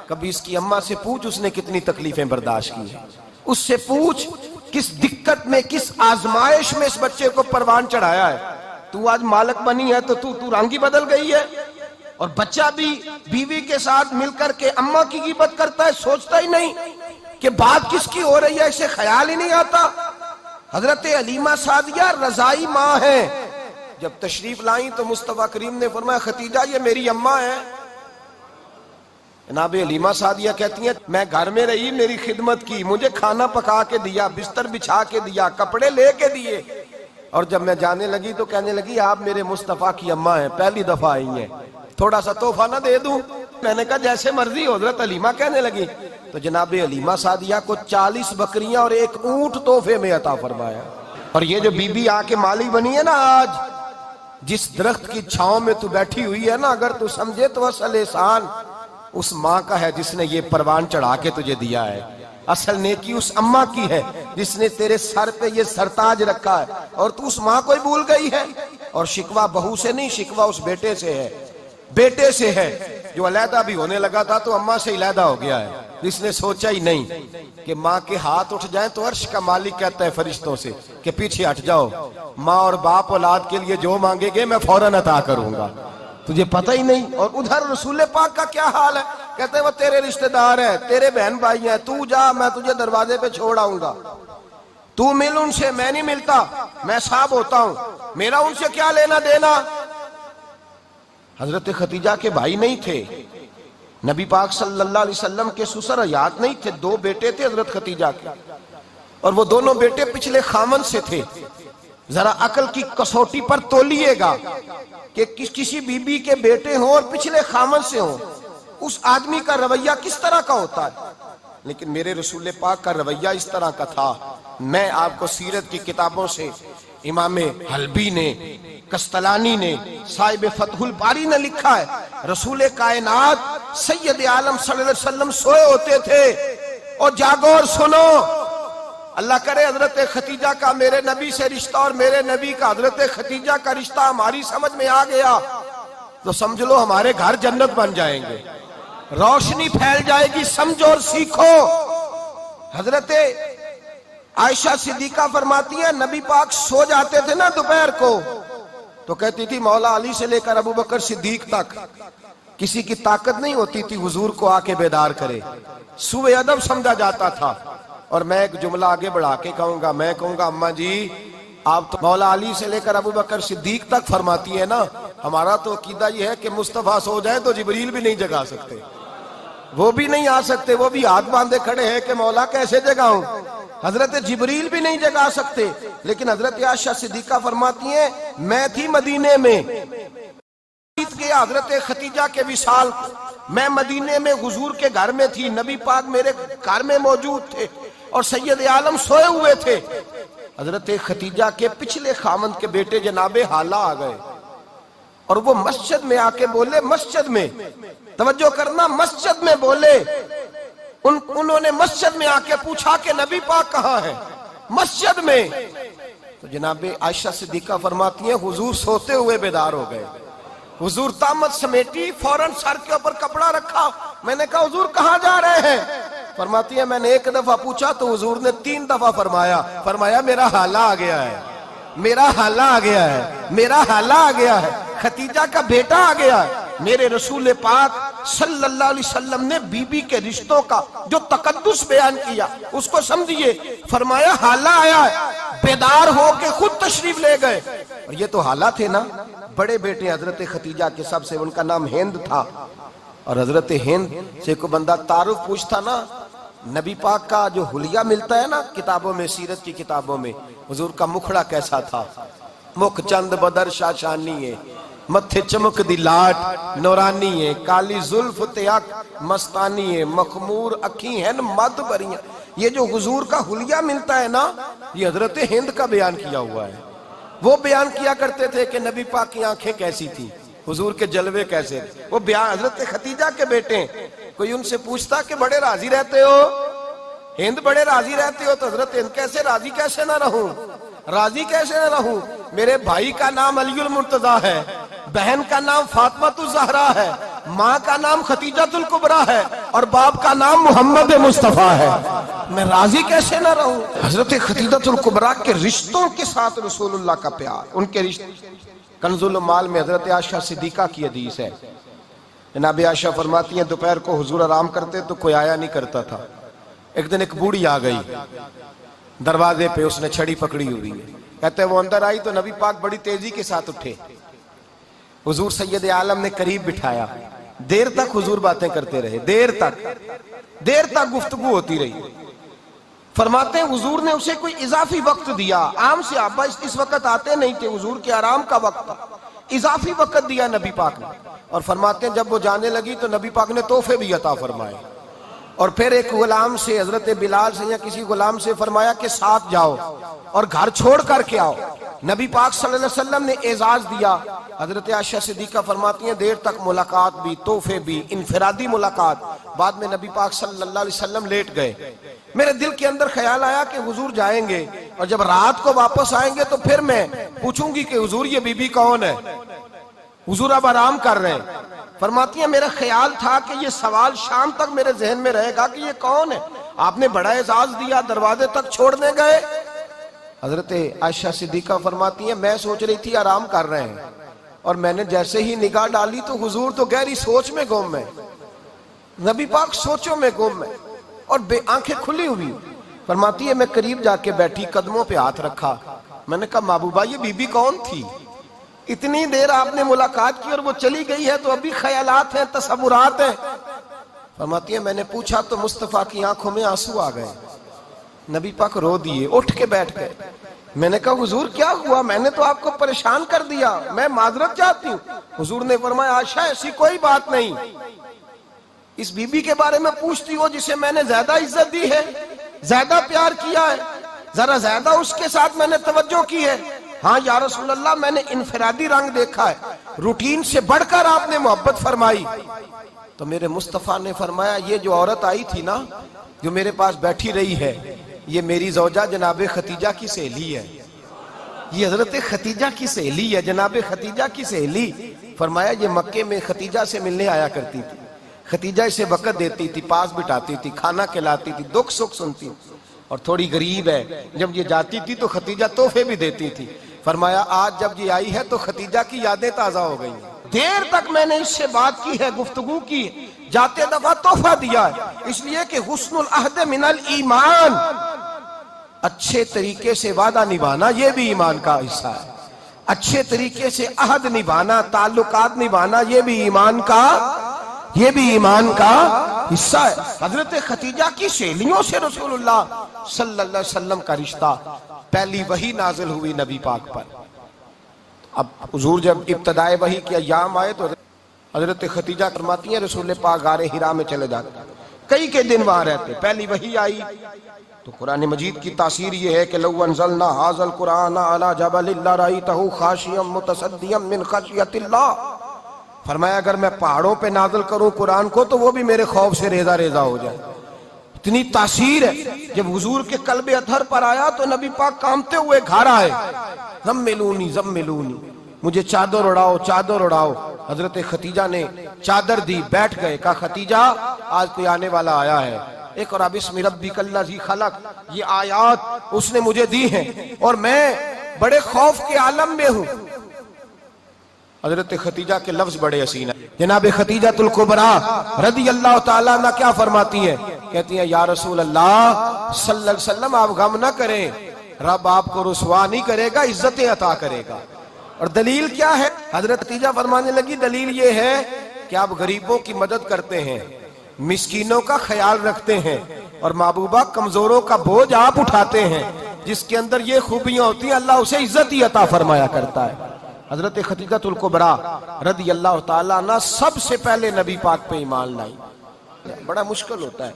کبھی اس کی اماں سے پوچھ اس نے کتنی تکلیفیں برداشت کی ہیں، اس سے پوچھ کس دقت میں، کس آزمائش میں اس بچے کو پروان چڑھایا ہے۔ تو آج مالک بنی ہے تو تو رنگ ہی بدل گئی ہے، اور بچہ بھی بیوی کے ساتھ مل کر کے اماں کی غیبت کرتا ہے، سوچتا ہی نہیں کہ بات کس کی ہو رہی ہے، اسے خیال ہی نہیں آتا۔ حضرت حلیمہ سعدیہ رضائی ماں ہے، جب تشریف لائیں تو مصطفیٰ کریم نے فرمایا خدیجہ یہ میری اماں ہے۔ جناب حلیمہ سعدیہ کہتی ہیں میں گھر میں رہی، میری خدمت کی، مجھے کھانا پکا کے دیا، بستر بچھا کے دیا، کپڑے لے کے دیے، اور جب میں جانے لگی تو کہنے لگی آپ میرے مصطفیٰ کی اماں ہیں، پہلی دفعہ آئی ہیں، تھوڑا سا تحفہ نہ دے دوں؟ میں نے کہا جیسے مرضی ہو۔ حضرت حلیمہ کہنے لگی تو جناب حلیمہ سعدیہ کو 40 بکریاں اور 1 اونٹ تحفے میں عطا فرمایا۔ اور یہ جو بی بی آ کے مالی بنی ہے نا آج، جس درخت کی چھاؤں میں تو بیٹھی ہوئی ہے نا، اگر تو سمجھے تو اصل احسان اس ماں کا ہے جس نے یہ پروان چڑھا کے تجھے دیا ہے، اصل نیکی اس اماں کی ہے جس نے تیرے سر پہ یہ سرتاج رکھا ہے، اور تو اس ماں کو ہی بھول گئی ہے۔ اور شکوہ بہو سے نہیں، شکوہ اس بیٹے سے ہے، بیٹے سے ہے جو علیحدہ بھی ہونے لگا تھا تو اماں سے علیحدہ ہو گیا ہے، جس نے سوچا ہی نہیں کہ ماں کے ہاتھ اٹھ جائیں تو عرش کا مالک کہتا ہے فرشتوں سے کہ پیچھے ہٹ جاؤ، ماں اور باپ اولاد کے لیے جو مانگے گے میں فوراً عطا کروں گا، تجھے پتہ ہی نہیں۔ اور ادھر رسول پاک کا کیا حال ہے، کہتے ہیں وہ تیرے رشتہ دار ہیں، تیرے بہن بھائی ہیں، تو جا میں تجھے دروازے پہ چھوڑ آؤں گا، تو مل ان سے، میں نہیں ملتا، میں صاحب ہوتا ہوں، میرا ان سے کیا لینا دینا۔ حضرت خدیجہ کے بھائی نہیں تھے، نبی پاک صلی اللہ علیہ وسلم کے سسر حیات نہیں تھے، 2 بیٹے تھے حضرت خدیجہ کے، اور وہ دونوں بیٹے پچھلے خامن سے تھے، ذرا عقل کی کسوٹی پر تولیے گا کہ کسی بیوی کے بیٹے ہوں اور پچھلے خامن سے ہوں، اس آدمی کا رویہ کس طرح کا ہوتا ہے. لیکن میرے رسول پاک کا رویہ اس طرح کا تھا. میں آپ کو سیرت کی کتابوں سے امام حلبی نے، کستلانی نے، صاحب فتح الباری نے لکھا ہے، رسول کائنات سید عالم صلی اللہ علیہ وسلم سوئے ہوتے تھے اور جاگو اور سنو، اللہ کرے حضرت ختیجہ کا میرے نبی سے رشتہ اور میرے نبی کا حضرت ختیجہ کا رشتہ ہماری سمجھ میں آ گیا تو سمجھ لو ہمارے گھر جنت بن جائیں گے، روشنی پھیل جائے گی. سمجھو اور سیکھو. حضرت عائشہ صدیقہ فرماتی ہیں نبی پاک سو جاتے تھے نا دوپہر کو تو کہتی تھی مولا علی سے لے کر ابو بکر صدیق تک کسی کی طاقت نہیں ہوتی تھی حضور کو آ کے بیدار کرے. سوء ادب سمجھا جاتا تھا. اور میں ایک جملہ آگے بڑھا کے کہوں گا، میں کہوں گا اماں جی آپ تو مولا علی سے لے کر ابو بکر صدیق تک فرماتی ہے نا، ہمارا تو عقیدہ یہ ہے کہ مصطفیٰ سو جائے تو جبریل بھی نہیں جگا سکتے، وہ بھی نہیں آ سکتے، وہ بھی ہاتھ باندھے کھڑے ہیں کہ مولا کیسے جگاؤں. حضرت جبریل بھی نہیں جگا سکتے. لیکن حضرت عائشہ صدیقہ فرماتی ہیں میں تھی مدینے میں گیا حضرت ختیجہ کے وصال، میں مدینے میں حضور کے گھر میں تھی، نبی پاک میرے گھر میں موجود تھے اور سید عالم سوئے ہوئے تھے. حضرت ختیجہ کے پچھلے خامند کے بیٹے جناب حالہ آ گئے اور وہ مسجد میں آ کے بولے، مسجد میں توجہ کرنا، مسجد میں بولے، انہوں نے مسجد میں آ کے پوچھا کہ نبی پاک کہاں ہے، مسجد میں. تو جناب عائشہ صدیقہ فرماتی ہیں حضور سوتے ہوئے بیدار ہو گئے. حضور طامت سمیٹی، فوراً سر کے اوپر کپڑا رکھا. میں نے کہا حضور کہاں جا رہے ہیں؟ فرماتی ہے میں نے ایک دفعہ پوچھا تو حضور نے 3 دفعہ فرمایا میرا حالہ آ گیا ہے، میرا حالہ آ گیا ہے، میرا حالہ آ گیا ہے، ختیجہ کا بیٹا آ گیا ہے. میرے رسول پاک صلی اللہ علیہ وسلم نے بی بی کے رشتوں کا جو تقدس بیان کیا اس کو سمجھیے. فرمایا حالہ آیا ہے، بیدار ہو کے خود تشریف لے گئے. اور یہ تو حالہ تھے نا، بڑے بیٹے حضرت ختیجہ کے سب سے، ان کا نام ہند تھا. اور حضرت ہند سے کوئی بندہ تعارف پوچھتا نا، نبی پاک کا جو حلیہ ملتا ہے نا کتابوں میں، سیرت کی کتابوں میں، حضور کا مکھڑا کیسا تھا، مکھ چند بدر شاشانی ہے، متھے چمک دی لاٹ نورانی ہے، کالی زلف تیاک مستانی ہے، مخمور اکھی ہیں مد بریاں. یہ جو حضور کا حلیہ ملتا ہے نا یہ حضرت ہند کا بیان کیا ہوا ہے. وہ بیان کیا کرتے تھے کہ نبی پاک کی آنکھیں کیسی تھی، حضور کے جلوے کیسے تھے. وہ بیان حضرت ختیجہ کے بیٹے ہیں. کوئی ان سے پوچھتا کہ بڑے راضی رہتے ہو، ہند بڑے راضی رہتے ہو، تو حضرت ہند کیسے راضی کیسے نہ رہوں، راضی کیسے نہ رہوں. میرے بھائی کا نام علی المرتضیٰ ہے، بہن کا نام فاطمہ الزہرا ہے، ماں کا نام ختیجہ الکبریٰ ہے اور باپ کا نام محمد مصطفیٰ ہے، میں راضی کیسے نہ رہوں. حضرت ختیجہ الکبریٰ کے رشتوں کے ساتھ رسول اللہ کا پیار، ان کے رشتے. کنز المال میں حضرت عائشہ صدیقہ کی حدیث ہے، جناب عائشہ فرماتی ہیں دوپہر کو حضور آرام کرتے تو کوئی آیا نہیں کرتا تھا. ایک دن ایک بوڑھی آ گئی دروازے پہ، اس نے چھڑی پکڑی ہوئی ہے. کہتے ہیں وہ اندر آئی تو نبی پاک بڑی تیزی کے ساتھ اٹھے. حضور سید عالم نے قریب بٹھایا، دیر تک حضور باتیں کرتے رہے، دیر تک گفتگو ہوتی رہی. فرماتے ہیں حضور نے اسے کوئی اضافی وقت دیا. عام صحابہ اس وقت آتے نہیں تھے، حضور کے آرام کا وقت تھا، اضافی وقت دیا نبی پاک نے. اور فرماتے ہیں جب وہ جانے لگی تو نبی پاک نے تحفے بھی عطا فرمائے. اور پھر ایک غلام سے، حضرت بلال سے یا کسی غلام سے فرمایا کہ ساتھ جاؤ اور گھر چھوڑ کر کے آؤ. نبی پاک صلی اللہ علیہ وسلم نے اعزاز دیا. حضرت عائشہ صدیقہ فرماتی ہیں دیر تک ملاقات بھی، تحفے بھی، انفرادی ملاقات. بعد میں نبی پاک صلی اللہ علیہ وسلم لیٹ گئے. میرے دل کے اندر خیال آیا کہ حضور جائیں گے اور جب رات کو واپس آئیں گے تو پھر میں پوچھوں گی کہ حضور یہ بی بی کون ہے، حضور اب آرام کر رہے ہیں. فرماتی ہیں میرا خیال تھا کہ یہ سوال شام تک میرے ذہن میں رہے گا کہ یہ کون ہے، آپ نے بڑا اعزاز دیا، دروازے تک چھوڑنے گئے. حضرت عائشہ صدیقہ فرماتی ہیں میں سوچ رہی تھی آرام کر رہے ہیں اور میں نے جیسے ہی نگاہ ڈالی تو حضور تو گہری سوچ میں گم ہے، نبی پاک سوچوں میں گم ہے اور آنکھیں کھلی ہوئی. فرماتی ہے میں قریب جا کے بیٹھی، قدموں پہ ہاتھ رکھا. میں نے کہا محبوبہ یہ بی بی کون تھی؟ اتنی دیر آپ نے ملاقات کی اور وہ چلی گئی ہے تو ابھی خیالات ہیں، تصورات ہیں. فرماتی ہے میں نے پوچھا تو مصطفیٰ کی آنکھوں میں آنسو آ گئے. نبی پاک رو دیے، اٹھ کے بیٹھ گئے. میں نے کہا حضور کیا ہوا؟ میں نے تو آپ کو پریشان کر دیا، میں معذرت چاہتی ہوں۔ حضور نے فرمایا عائشہ ایسی کوئی بات نہیں، اس بی بی کے بارے میں پوچھتی ہو جسے میں نے زیادہ عزت دی ہے، زیادہ پیار کیا ہے، ذرا زیادہ اس کے ساتھ میں نے توجہ کی ہے۔ ہاں یا رسول اللہ میں نے انفرادی رنگ دیکھا ہے، روٹین سے بڑھ کر آپ نے محبت فرمائی۔ تو میرے مصطفیٰ نے فرمایا یہ جو عورت آئی تھی نا، جو میرے پاس بیٹھی رہی ہے، یہ میری زوجہ جناب خدیجہ کی سہیلی ہے، یہ حضرت خدیجہ کی سہیلی ہے، جناب خدیجہ کی سہیلی۔ فرمایا یہ مکے میں خدیجہ سے ملنے آیا کرتی تھی، خدیجہ اسے وقت دیتی تھی، پاس بٹھاتی تھی، کھانا کھلاتی تھی، دکھ سکھ سنتی، اور تھوڑی غریب ہے، جب یہ جاتی تھی تو خدیجہ تحفے بھی دیتی تھی۔ فرمایا آج جب یہ آئی ہے تو خدیجہ کی یادیں تازہ ہو گئی ہیں، دیر تک میں نے اس سے بات کی ہے، گفتگو کی، جاتے دفعہ تحفہ دیا ہے، اس لیے کہ حسن العہد من الایمان، اچھے طریقے سے وعدہ نبھانا یہ بھی ایمان کا حصہ ہے، اچھے طریقے سے عہد نبھانا، تعلقات نبھانا یہ بھی ایمان کا حصہ ہے۔ حضرت خدیجہ کی سہیلیوں سے رسول اللہ صلی اللہ علیہ وسلم کا رشتہ، پہلی وحی نازل ہوئی نبی پاک پر۔ اب حضور جب ابتدائے وحی کے ایام آئے تو حضرت خدیجہ فرماتی ہیں رسول پاک غار حرا میں چلے جاتے، کئی کے دن وہاں رہتے، پہلی وحی آئی تو قرآن مجید کی تاثیر یہ ہے کہ لو انزلنا ھذا القرآن علی جبل لرأیتہ خاشعا متصدعا من خشیۃ اللہ، فرمایا اگر میں پہاڑوں پہ نازل کروں قرآن کو تو وہ بھی میرے خوف سے ریزہ ریزہ ہو جائے، اتنی تاثیر ہے۔ جب حضور کے قلب اطہر پر آیا تو نبی پاک کانپتے ہوئے گھر آئے، زملونی زملونی، مجھے چادر اڑاؤ چادر اڑاؤ۔ حضرت خدیجہ نے چادر دی، بیٹھ گئے، کہا خدیجہ آج کوئی آنے والا آیا ہے، اقرأ بسم ربک الذی خلق، یہ آیات اس نے مجھے دی ہیں اور میں بڑے خوف کے عالم میں ہوں۔ حضرت خدیجہ کے لفظ بڑے حسین ہیں، جناب خدیجہ الکبریٰ رضی اللہ تعالیٰ عنہ کیا فرماتی ہیں؟ کہتی ہیں یا رسول اللہ صلی اللہ علیہ وسلم آپ غم نہ کریں، رب آپ کو رسوا نہیں کرے گا، عزتیں عطا کرے گا۔ اور دلیل کیا ہے؟ حضرت خدیجہ فرمانے لگی دلیل یہ ہے کہ آپ غریبوں کی مدد کرتے ہیں، مسکینوں کا خیال رکھتے ہیں، اور محبوبہ کمزوروں کا بوجھ آپ اٹھاتے ہیں، جس کے اندر یہ خوبیاں ہوتی ہیں اللہ اسے عزت ہی عطا فرمایا کرتا ہے۔ حضرت خدیجہ الکبریٰ رضی اللہ تعالیٰ عنہ سب سے پہلے نبی پاک پہ ایمان لائی۔ بڑا مشکل ہوتا ہے،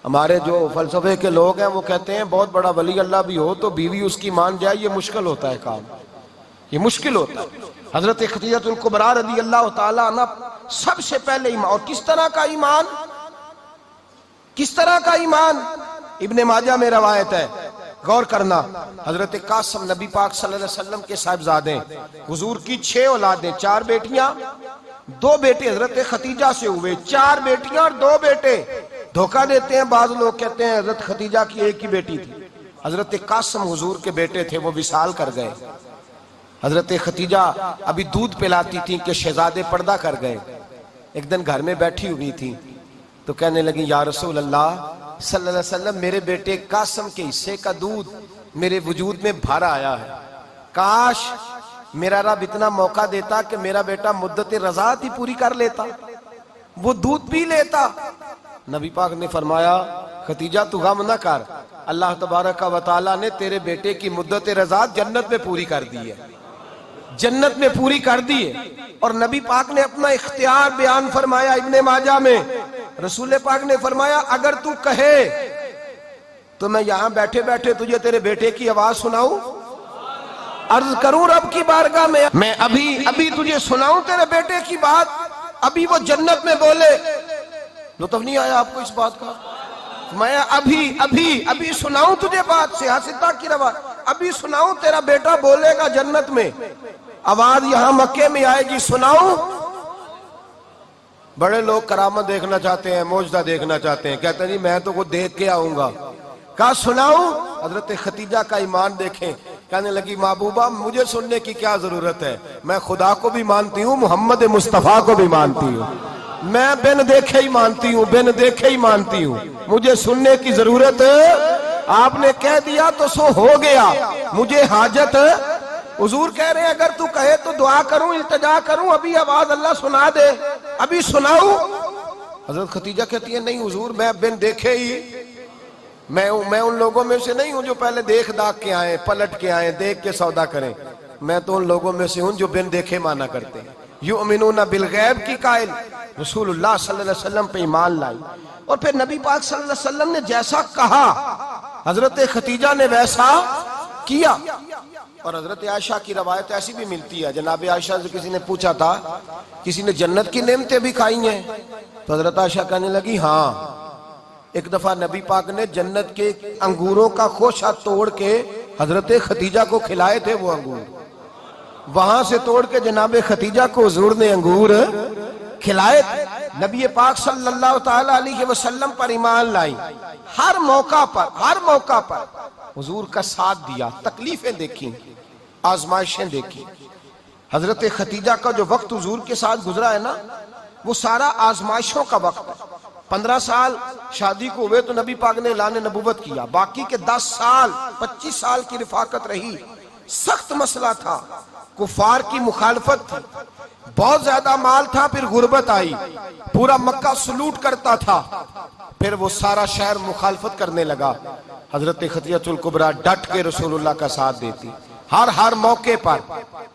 ہمارے جو فلسفے کے لوگ ہیں وہ کہتے ہیں بہت بڑا ولی اللہ بھی ہو تو بیوی اس کی مان جائے، یہ مشکل ہوتا ہے کام، یہ مشکل ہوتا ہے۔ حضرت خدیجہ الکبریٰ رضی اللہ تعالیٰ عنہ سب سے پہلے ایمان، اور کس طرح کا ایمان؟ کس طرح کا ایمان؟ ابن ماجہ میں روایت ہے، غور کرنا، حضرت قاسم نبی پاک صلی اللہ علیہ وسلم کے صاحبزادے، حضور کی 6 اولادیں، 4 بیٹیاں 2 بیٹے حضرت خدیجہ سے ہوئے، 4 بیٹیاں اور 2 بیٹے۔ دھوکہ دیتے ہیں بعض لوگ، کہتے ہیں حضرت خدیجہ کی ایک ہی بیٹی تھی، حضرت قاسم حضور کے بیٹے تھے، وہ وصال کر گئے۔ حضرت خدیجہ ابھی دودھ پلاتی تھی کہ شہزادے پردہ کر گئے، ایک دن گھر میں بیٹھی ہوئی تھی تو کہنے لگی یا رسول اللہ صلی اللہ علیہ وسلم میرے بیٹے قاسم کے حصے کا دودھ میرے وجود میں بھر آیا ہے، کاش میرا رب اتنا موقع دیتا کہ میرا بیٹا مدت رضاعت ہی پوری کر لیتا، وہ دودھ پی لیتا۔ نبی پاک نے فرمایا خدیجہ تو غم نہ کر، اللہ تبارک و تعالیٰ نے تیرے بیٹے کی مدت رضاعت جنت میں پوری کر دی ہے، جنت میں پوری کر دی ہے۔ اور نبی پاک نے اپنا اختیار بیان فرمایا ابن ماجہ میں، رسول پاک نے فرمایا اگر تو کہے تو میں یہاں بیٹھے بیٹھے تجھے تیرے بیٹے کی آواز سناؤں، عرض کروں رب کی بارگاہ میں ابھی تجھے سناؤں تیرے بیٹے کی بات، ابھی وہ جنت میں بولے۔ لطف نہیں آیا آپ کو اس بات کا؟ میں ابھی سناؤں تجھے بات، سیاستہ کی روایت، ابھی سناؤں تیرا بیٹا بولے گا جنت میں، آواز یہاں مکے میں آئے گی، سناؤں؟ بڑے لوگ کرامت دیکھنا چاہتے ہیں، معجزہ دیکھنا چاہتے ہیں، کہتے ہیں جی میں تو وہ دیکھ کے آؤں گا، کہا سناؤں؟ حضرت خدیجہ کا ایمان دیکھیں، کہنے لگی محبوبہ مجھے سننے کی کیا ضرورت ہے، میں خدا کو بھی مانتی ہوں، محمد مصطفیٰ کو بھی مانتی ہوں، میں بن دیکھے ہی مانتی ہوں، بن دیکھے ہی مانتی ہوں، مجھے سننے کی ضرورت ہے، آپ نے کہہ دیا تو سو ہو گیا، مجھے حاجت ہے۔ حضور کہہ رہے ہیں اگر تو کہے تو دعا کروں، التجا کروں، ابھی آواز اللہ سنا دے، ابھی سناؤں؟ حضرت خدیجہ کہتی ہے نہیں حضور میں بن دیکھے ہی میں ان لوگوں میں سے نہیں ہوں جو پہلے دیکھ داکھ کے آئیں، پلٹ کے آئیں، دیکھ کے سودا کریں. میں تو ان لوگوں میں سے ہوں جو بن دیکھے مانا کرتے ہیں. یؤمنون بالغیب کی قائل رسول اللہ صلی اللہ علیہ وسلم پہ ایمان لائی. اور پھر نبی پاک صلی اللہ علیہ وسلم نے جیسا کہا حضرت ختیجہ نے ویسا کیا. اور حضرت عائشہ کی روایت ایسی بھی ملتی ہے، جناب عائشہ سے کسی نے پوچھا تھا کسی نے جنت کی نعمتیں بھی کھائی ہیں؟ تو حضرت عائشہ کہنے لگی ہاں، ایک دفعہ نبی پاک نے جنت کے انگوروں کا خوشہ توڑ کے حضرت ختیجہ کو کھلائے تھے. وہ انگور وہاں سے توڑ کے جناب ختیجہ کو حضور نے انگور کھلائے تھے. نبی پاک صلی اللہ تعالی علیہ وسلم پر ایمان لائی. ہر موقع پر حضور کا ساتھ دیا، تکلیفیں دیکھیں، آزمائشیں دیکھیں. حضرت ختیجہ کا جو وقت حضور کے ساتھ گزرا ہے نا، وہ سارا آزمائشوں کا وقت ہے. 15 سال شادی کو ہوئے تو نبی پاک نے اعلان نبوت کیا. باقی کے 10 سال 25 سال کی رفاقت رہی. سخت مسئلہ تھا، کفار کی مخالفت تھی، بہت زیادہ مال تھا. پھر غربت آئی، پورا مکہ سلوٹ کرتا تھا. پھر وہ سارا شہر مخالفت کرنے لگا. حضرت ختیجہ الکبریٰ ڈٹ کے رسول اللہ کا ساتھ دیتی. ہر موقع پر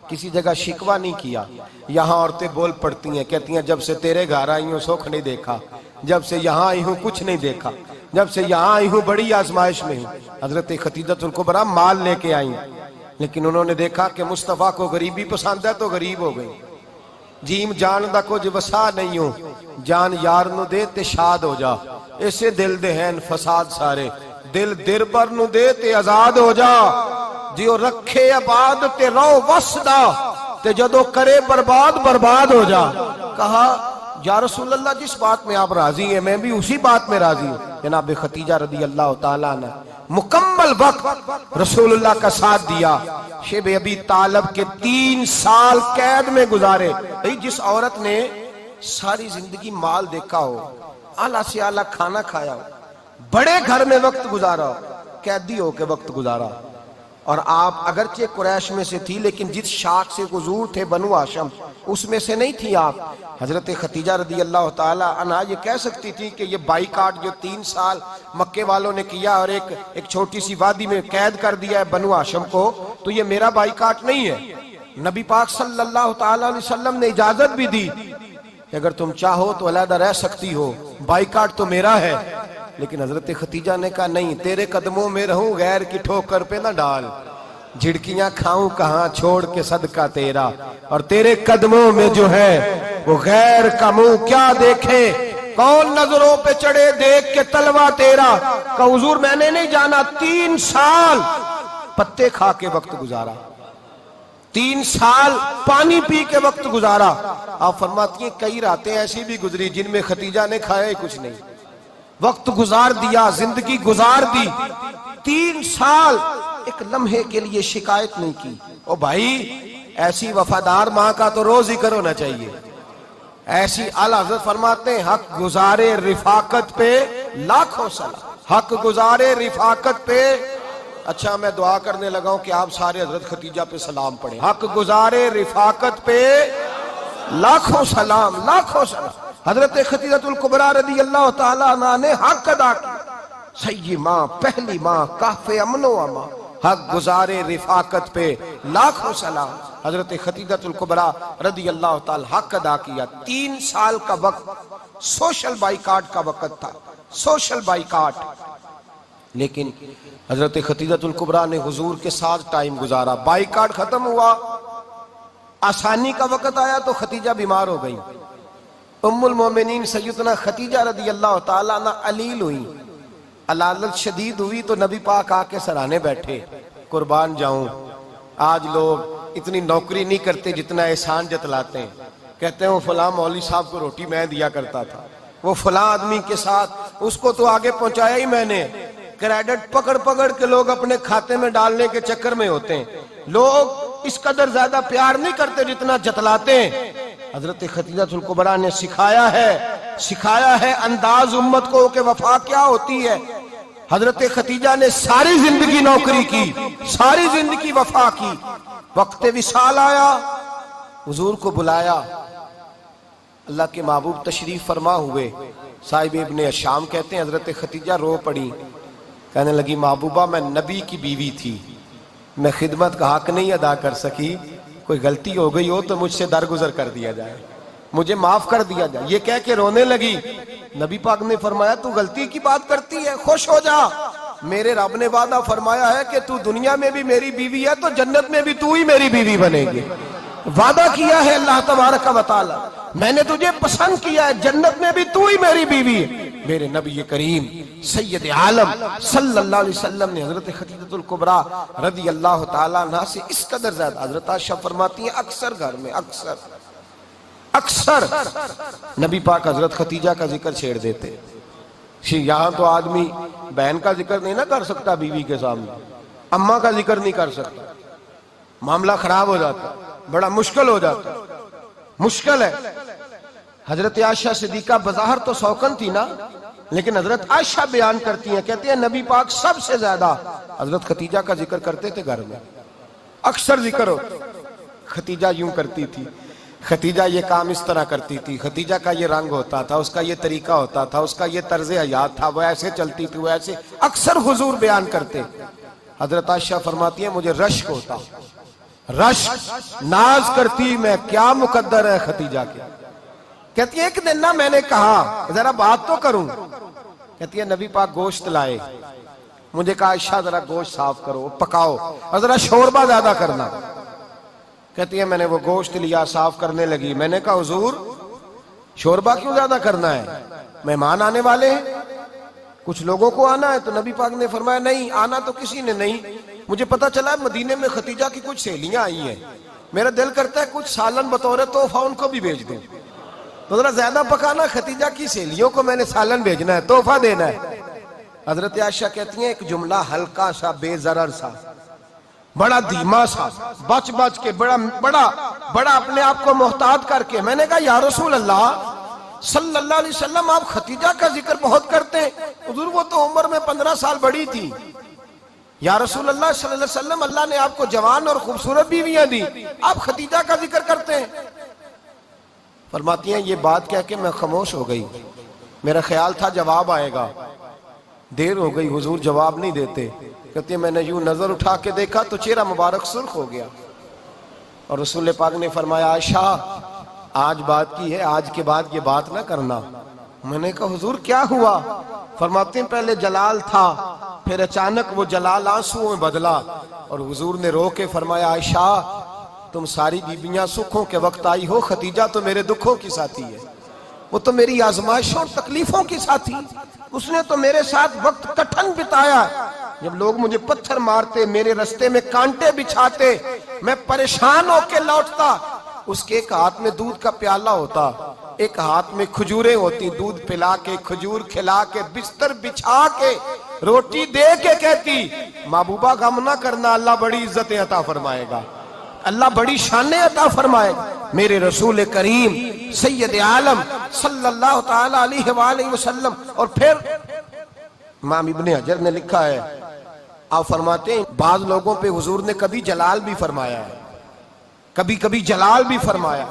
کسی جگہ شکوہ نہیں کیا. یہاں عورتیں بول پڑتی ہیں، کہتی ہیں جب سے تیرے گھر آئی ہوں سکھ نہیں دیکھا، جب سے یہاں آئی ہوں کچھ نہیں دیکھا، جب سے یہاں آئی ہوں بڑی آزمائش میں ہوں. حضرت ختیجہ الکبریٰ مال لے کے آئیں، لیکن انہوں نے دیکھا کہ مصطفیٰ کو غریبی پسند ہے تو غریب ہو گئی. جیم جان دا کچھ وسا نہیں ہوں، جان یار نو دے تے شاد ہو جا. اسے دل دے ہیں فساد سارے، دل در بر نو دے تے آزاد ہو جا. جیو رکھے آباد تے رو وسدا تے جدو کرے برباد ہو جا. کہا یا رسول اللہ جس بات میں آپ راضی ہیں میں بھی اسی بات میں راضی ہوں. جناب ختیجہ رضی اللہ تعالیٰ عنہ مکمل وقت رسول اللہ کا ساتھ دیا. شیب ابی طالب کے 3 سال قید میں گزارے. جس عورت نے ساری زندگی مال دیکھا ہو، اعلیٰ سے اعلیٰ کھانا کھایا ہو، بڑے گھر میں وقت گزارا ہو، قیدی ہو کے وقت گزارا. اور آپ اگرچہ قریش میں سے تھی لیکن جس شاخ سے حضور تھے بنو ہاشم اس میں سے نہیں تھی آپ. حضرت ختیجہ رضی اللہ تعالیٰ عنہ یہ کہہ سکتی تھی کہ یہ بائیکاٹ جو 3 سال مکے والوں نے کیا اور ایک چھوٹی سی وادی میں قید کر دیا ہے بنو ہاشم کو، تو یہ میرا بائیکاٹ نہیں ہے. نبی پاک صلی اللہ تعالیٰ علیہ وسلم نے اجازت بھی دی کہ اگر تم چاہو تو علیحدہ رہ سکتی ہو، بائیکاٹ تو میرا ہے. لیکن حضرت ختیجہ نے کہا نہیں، تیرے قدموں میں رہوں، غیر کی ٹھوکر پہ نہ ڈال. جھڑکیاں کھاؤں کہاں چھوڑ کے صدقہ تیرا، اور تیرے قدموں میں جو ہے وہ غیر کا منہ کیا دیکھے. کون نظروں پہ چڑھے دیکھ کے تلوا تیرا. کہ حضور میں نے نہیں جانا. 3 سال پتے کھا کے وقت گزارا، 3 سال پانی پی کے وقت گزارا. آپ فرماتی ہیں کئی راتیں ایسی بھی گزری جن میں ختیجہ نے کھایا ہی کچھ نہیں، وقت گزار دیا، زندگی گزار دی. 3 سال ایک لمحے کے لیے شکایت نہیں کی. او بھائی ایسی وفادار ماں کا تو روز ذکر ہونا چاہیے. ایسی اعلیٰ حضرت فرماتے ہیں حق گزارے رفاقت پہ لاکھوں سلام. حق گزارے رفاقت پہ. اچھا میں دعا کرنے لگا ہوں کہ آپ سارے حضرت ختیجہ پہ سلام پڑھیں. حق گزارے رفاقت پہ لاکھوں سلام، لاکھوں سلام. حضرت ختیجہ الکبریٰ رضی اللہ تعالیٰ عنہ نے حق ادا کی. سیدی ماں، پہلی ماں، کہف امن و امان. حق گزارے رفاقت پہ لاکھوں سلام. حضرت ختیجہ الکبریٰ رضی اللہ تعالی حق ادا کیا. 3 سال کا وقت سوشل بائیکاٹ کا وقت تھا، سوشل بائیکاٹ. لیکن حضرت ختیجہ الکبریٰ نے حضور کے ساتھ ٹائم گزارا. بائیکاٹ ختم ہوا، آسانی کا وقت آیا تو ختیجہ بیمار ہو گئی. ام المومنین سیدنا ختیجہ رضی اللہ تعالیٰ عنہ علیل ہوئی، علالت شدید ہوئی تو نبی پاک آ کے سرانے بیٹھے. قربان جاؤں آج لوگ اتنی نوکری نہیں کرتے جتنا احسان جتلاتے ہیں. کہتے ہیں وہ فلاں مولوی صاحب کو روٹی میں دیا کرتا تھا، وہ فلاں آدمی کے ساتھ اس کو تو آگے پہنچایا ہی میں نے. کریڈٹ پکڑ کے لوگ اپنے کھاتے میں ڈالنے کے چکر میں ہوتے ہیں. لوگ اس قدر زیادہ پیار نہیں کرتے جتنا جتلاتے ہیں. حضرت ختیجہ الکبریٰ نے سکھایا ہے انداز امت کو کہ وفا کیا ہوتی ہے. حضرت ختیجہ نے ساری زندگی نوکری کی، ساری زندگی وفا کی. وقت وصال آیا، حضور کو بلایا. اللہ کے محبوب تشریف فرما ہوئے. صاحب ابن شام کہتے ہیں حضرت ختیجہ رو پڑی. کہنے لگی محبوبہ میں نبی کی بیوی تھی، میں خدمت کا حق نہیں ادا کر سکی، کوئی غلطی ہو گئی ہو تو مجھ سے درگزر کر دیا جائے، مجھے معاف کر دیا جائے۔ یہ کہہ کے رونے لگی۔ نبی پاک نے فرمایا تو غلطی کی بات کرتی ہے، خوش ہو جا، میرے رب نے وعدہ فرمایا ہے کہ تو دنیا میں بھی میری بیوی ہے تو جنت میں بھی تو ہی میری بیوی بنے گی۔ وعدہ کیا ہے اللہ تبارک و تعالی، میں نے تجھے پسند کیا ہے، جنت میں بھی تو ہی میری بیوی ہے۔ میرے نبی کریم سید عالم صلی اللہ علیہ وسلم نے حضرت خدیجہ الکبریٰ رضی اللہ تعالیٰ عنہ سے اس قدر زیادہ، حضرت عائشہ فرماتی ہیں اکثر گھر میں اکثر نبی پاک حضرت خدیجہ کا ذکر چھیڑ دیتے۔ یہاں تو آدمی بہن کا ذکر نہیں نہ کر سکتا بیوی کے سامنے، اماں کا ذکر نہیں کر سکتا، معاملہ خراب ہو جاتا، بڑا مشکل ہو جاتا، مشکل ہے۔ حضرت عائشہ صدیقہ بظاہر تو سوکن تھی نا، لیکن حضرت عائشہ بیان کرتی ہیں، کہتے ہیں نبی پاک سب سے زیادہ حضرت خدیجہ کا ذکر کرتے تھے گھر میں، اکثر ذکر ہو۔ خدیجہ یوں کرتی تھی، خدیجہ یہ کام اس طرح کرتی تھی، خدیجہ کا یہ رنگ ہوتا تھا، اس کا یہ طریقہ ہوتا تھا، اس کا یہ طرز حیات تھا، وہ ایسے چلتی تھی، وہ ایسے، اکثر حضور بیان کرتے۔ حضرت عائشہ فرماتی ہیں مجھے رشک ہوتا، رشک، ناز کرتی میں، کیا مقدر ہے خدیجہ کے۔ کہتی ہے ایک دن نا میں نے کہا ذرا بات تو کروں، کہتی ہے نبی پاک گوشت لائے، مجھے کہا عائشہ ذرا گوشت صاف کرو، پکاؤ اور ذرا شوربہ زیادہ کرنا۔ کہتی ہے میں نے وہ گوشت لیا، صاف کرنے لگی، میں نے کہا حضور شوربہ کیوں زیادہ کرنا ہے، مہمان آنے والے ہیں، کچھ لوگوں کو آنا ہے۔ تو نبی پاک نے فرمایا نہیں، آنا تو کسی نے نہیں، مجھے پتا چلا ہے مدینے میں خدیجہ کی کچھ سہیلیاں آئی ہیں، میرا دل کرتا ہے کچھ سالن بطور تحفہ ان کو بھی بھیج دوں، تو ذرا زیادہ پکانا، خدیجہ کی سہیلیوں کو میں نے سالن بھیجنا ہے، تحفہ دینا ہے۔ حضرت عائشہ کہتی ہیں ایک جملہ ہلکا سا، بے ضرر سا، بڑا دھیما سا، بچ کے، بڑا اپنے آپ کو محتاط کر کے، میں نے کہا یا رسول اللہ صلی اللہ علیہ وسلم آپ خدیجہ کا ذکر بہت کرتے ہیں، حضور وہ تو عمر میں 15 سال بڑی تھی، یا رسول اللہ صلی اللہ علیہ وسلم اللہ نے آپ کو جوان اور خوبصورت بیویاں دی، آپ خدیجہ کا ذکر کرتے ہیں۔ فرماتی ہیں یہ بات کہہ کے میں خاموش ہو گئی، میرا خیال تھا جواب آئے گا، دیر ہو گئی، حضور جواب نہیں دیتے۔ کہتے ہیں میں نے یوں نظر اٹھا کے دیکھا تو چہرہ مبارک سرخ ہو گیا، اور رسول پاک نے فرمایا عائشہ آج بات کی ہے، آج کے بعد یہ بات نہ کرنا۔ میں نے کہا حضور کیا ہوا؟ فرماتے ہیں پہلے جلال تھا، پھر اچانک وہ جلال آنسوؤں میں بدلا، اور حضور نے رو کے فرمایا عائشہ تم ساری بیویاں سکھوں کے وقت آئی ہو، خدیجہ تو میرے دکھوں کی ساتھی ہے، وہ تو میری آزمائشوں اور تکلیفوں کی ساتھی، اس نے تو میرے ساتھ وقت کٹھن بتایا، جب لوگ مجھے پتھر مارتے، میرے رستے میں کانٹے بچھاتے، میں پریشان ہو کے لوٹتا، اس کے ایک ہاتھ میں دودھ کا پیالہ ہوتا، ایک ہاتھ میں کھجوریں ہوتی، دودھ پلا کے، کھجور کھلا کے، بستر بچھا کے، روٹی دے کے کہتی محبوبہ غم نہ کرنا، اللہ بڑی عزتیں عطا فرمائے گا، اللہ بڑی شانیں عطا فرمائے گا۔ میرے رسول کریم سید عالم صلی اللہ تعالی علیہ وآلہ وسلم۔ اور پھر امام ابن حجر نے لکھا ہے، آپ فرماتے ہیں بعض لوگوں پہ حضور نے کبھی جلال بھی فرمایا ہے، کبھی جلال بھی فرمایا،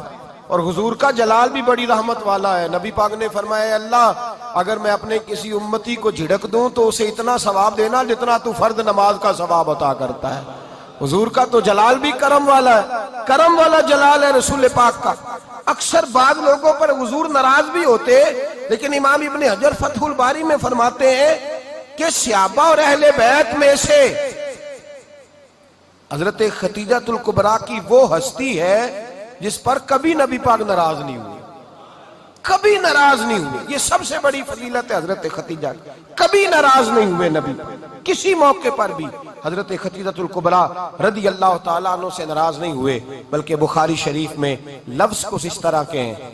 اور حضور کا جلال بھی بڑی رحمت والا ہے۔ نبی پاک نے فرمایا اللہ اگر میں اپنے کسی امتی کو جھڑک دوں تو اسے اتنا ثواب دینا جتنا تو فرض نماز کا ثواب عطا کرتا ہے۔ حضور کا تو جلال بھی کرم والا ہے، کرم والا جلال ہے رسول پاک کا۔ اکثر بعض لوگوں پر حضور ناراض بھی ہوتے، لیکن امام ابن حجر فتح الباری میں فرماتے ہیں کہ صحابہ اور اہل بیت میں سے حضرت خدیجہ الکبریٰ کی وہ ہستی ہے جس پر کبھی نبی پاک ناراض نہیں ہوئے، کبھی ناراض نہیں ہوئے۔ یہ سب سے بڑی فضیلت ہے حضرت خدیجہ، کبھی ناراض نہیں ہوئے نبی، کسی موقع پر بھی حضرت خدیجہ الکبریٰ رضی اللہ تعالیٰ عنہ سے ناراض نہیں ہوئے، بلکہ بخاری شریف میں لفظ کچھ اس طرح کے ہیں۔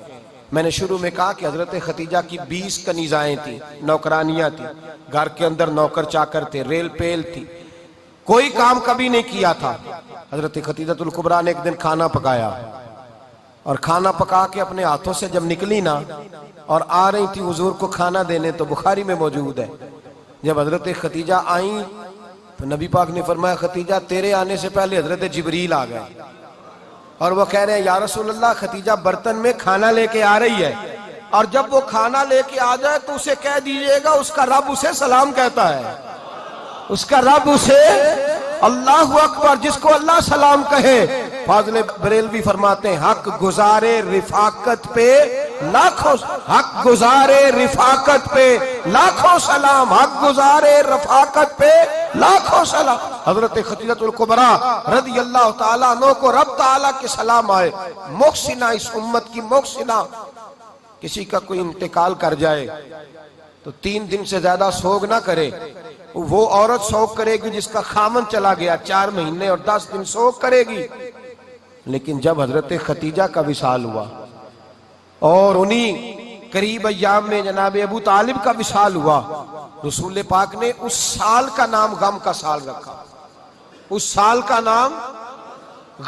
میں نے شروع میں کہا کہ حضرت خدیجہ کی 20 کنیزائیں تھیں، نوکرانیاں تھیں، گھر کے اندر نوکر چاکر تھے، ریل پیل تھی، کوئی کام کبھی نہیں کیا تھا۔ حضرت خدیجہ الکبریٰ نے ایک دن کھانا پکایا، اور کھانا پکا کے اپنے ہاتھوں سے جب نکلی نا اور آ رہی تھی حضور کو کھانا دینے، تو بخاری میں موجود ہے جب حضرت خدیجہ آئیں تو نبی پاک نے فرمایا خدیجہ تیرے آنے سے پہلے حضرت جبریل آ گئے، اور وہ کہہ رہے ہیں یا رسول اللہ خدیجہ برتن میں کھانا لے کے آ رہی ہے، اور جب وہ کھانا لے کے آ جائے تو اسے کہہ دیجئے گا اس کا رب اسے سلام کہتا ہے۔ اس کا رب اسے اللہ اکبر، جس کو اللہ سلام کہے۔ فاضل بریلوی فرماتے ہیں حق گزارے رفاقت پہ لاکھوں، حق گزارے رفاقت پہ لاکھوں سلام، حق گزارے رفاقت پہ لاکھوں سلام۔ حضرت خدیجہ الکبریٰ رضی اللہ تعالیٰ عنہ کو رب تعالیٰ کے سلام آئے۔ محسنہ، اس امت کی محسنہ۔ کسی کا کوئی انتقال کر جائے تو 3 دن سے زیادہ سوگ نہ کرے۔ وہ عورت سوگ کرے گی جس کا خامن چلا گیا، 4 مہینے اور 10 دن سوگ کرے گی۔ لیکن جب حضرت خدیجہ کا وصال ہوا اور انہی قریب ایام میں جناب ابو طالب کا وصال ہوا، رسول پاک نے اس سال کا نام غم کا سال رکھا۔ اس سال کا نام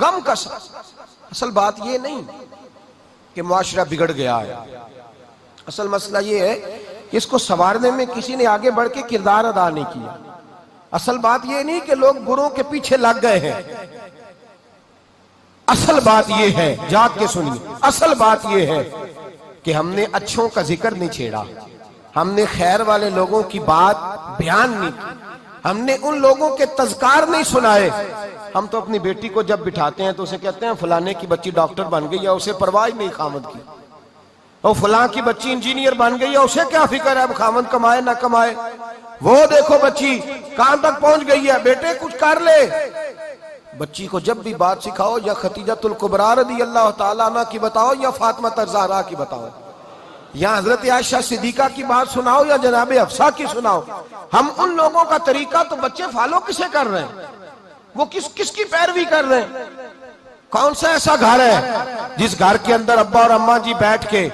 غم کا سال۔ اصل بات یہ نہیں کہ معاشرہ بگڑ گیا ہے، اصل مسئلہ یہ ہے کہ اس کو سنوارنے میں کسی نے آگے بڑھ کے کردار ادا نہیں کیا۔ اصل بات یہ نہیں کہ لوگ بروں کے پیچھے لگ گئے ہیں، اصل بات یہ ہے، جاگ کے سنیے، اصل بات یہ ہے کہ ہم نے اچھوں کا ذکر نہیں چھیڑا، ہم نے خیر والے لوگوں کی بات بیان نہیں کی، ہم نے ان لوگوں کے تذکار نہیں سنائے۔ ہم تو اپنی بیٹی کو جب بٹھاتے ہیں تو اسے کہتے ہیں فلانے کی بچی ڈاکٹر بن گئی ہے، اسے پرواہ نہیں خامد کی، اور فلاں کی بچی انجینئر بن گئی ہے، اسے کیا فکر ہے اب خامد کمائے نہ کمائے، وہ دیکھو بچی کہاں تک پہنچ گئی ہے، بیٹے کچھ کر لے۔ بچی کو جب بھی بات سکھاؤ یا خدیجہ الکبریٰ رضی اللہ تعالیٰ عنہ کی بتاؤ یا فاطمہ الزہراء کی بتاؤ، یا حضرت عائشہ صدیقہ کی بات سناؤ یا جناب حفصہ کی سناؤ۔ ہم ان لوگوں کا طریقہ تو بچے فالو کسے کر رہے ہیں، وہ کس کی پیروی کر رہے ہیں؟ کون سا ایسا گھر ہے جس گھر کے اندر ابا اور اماں جی بیٹھ کے،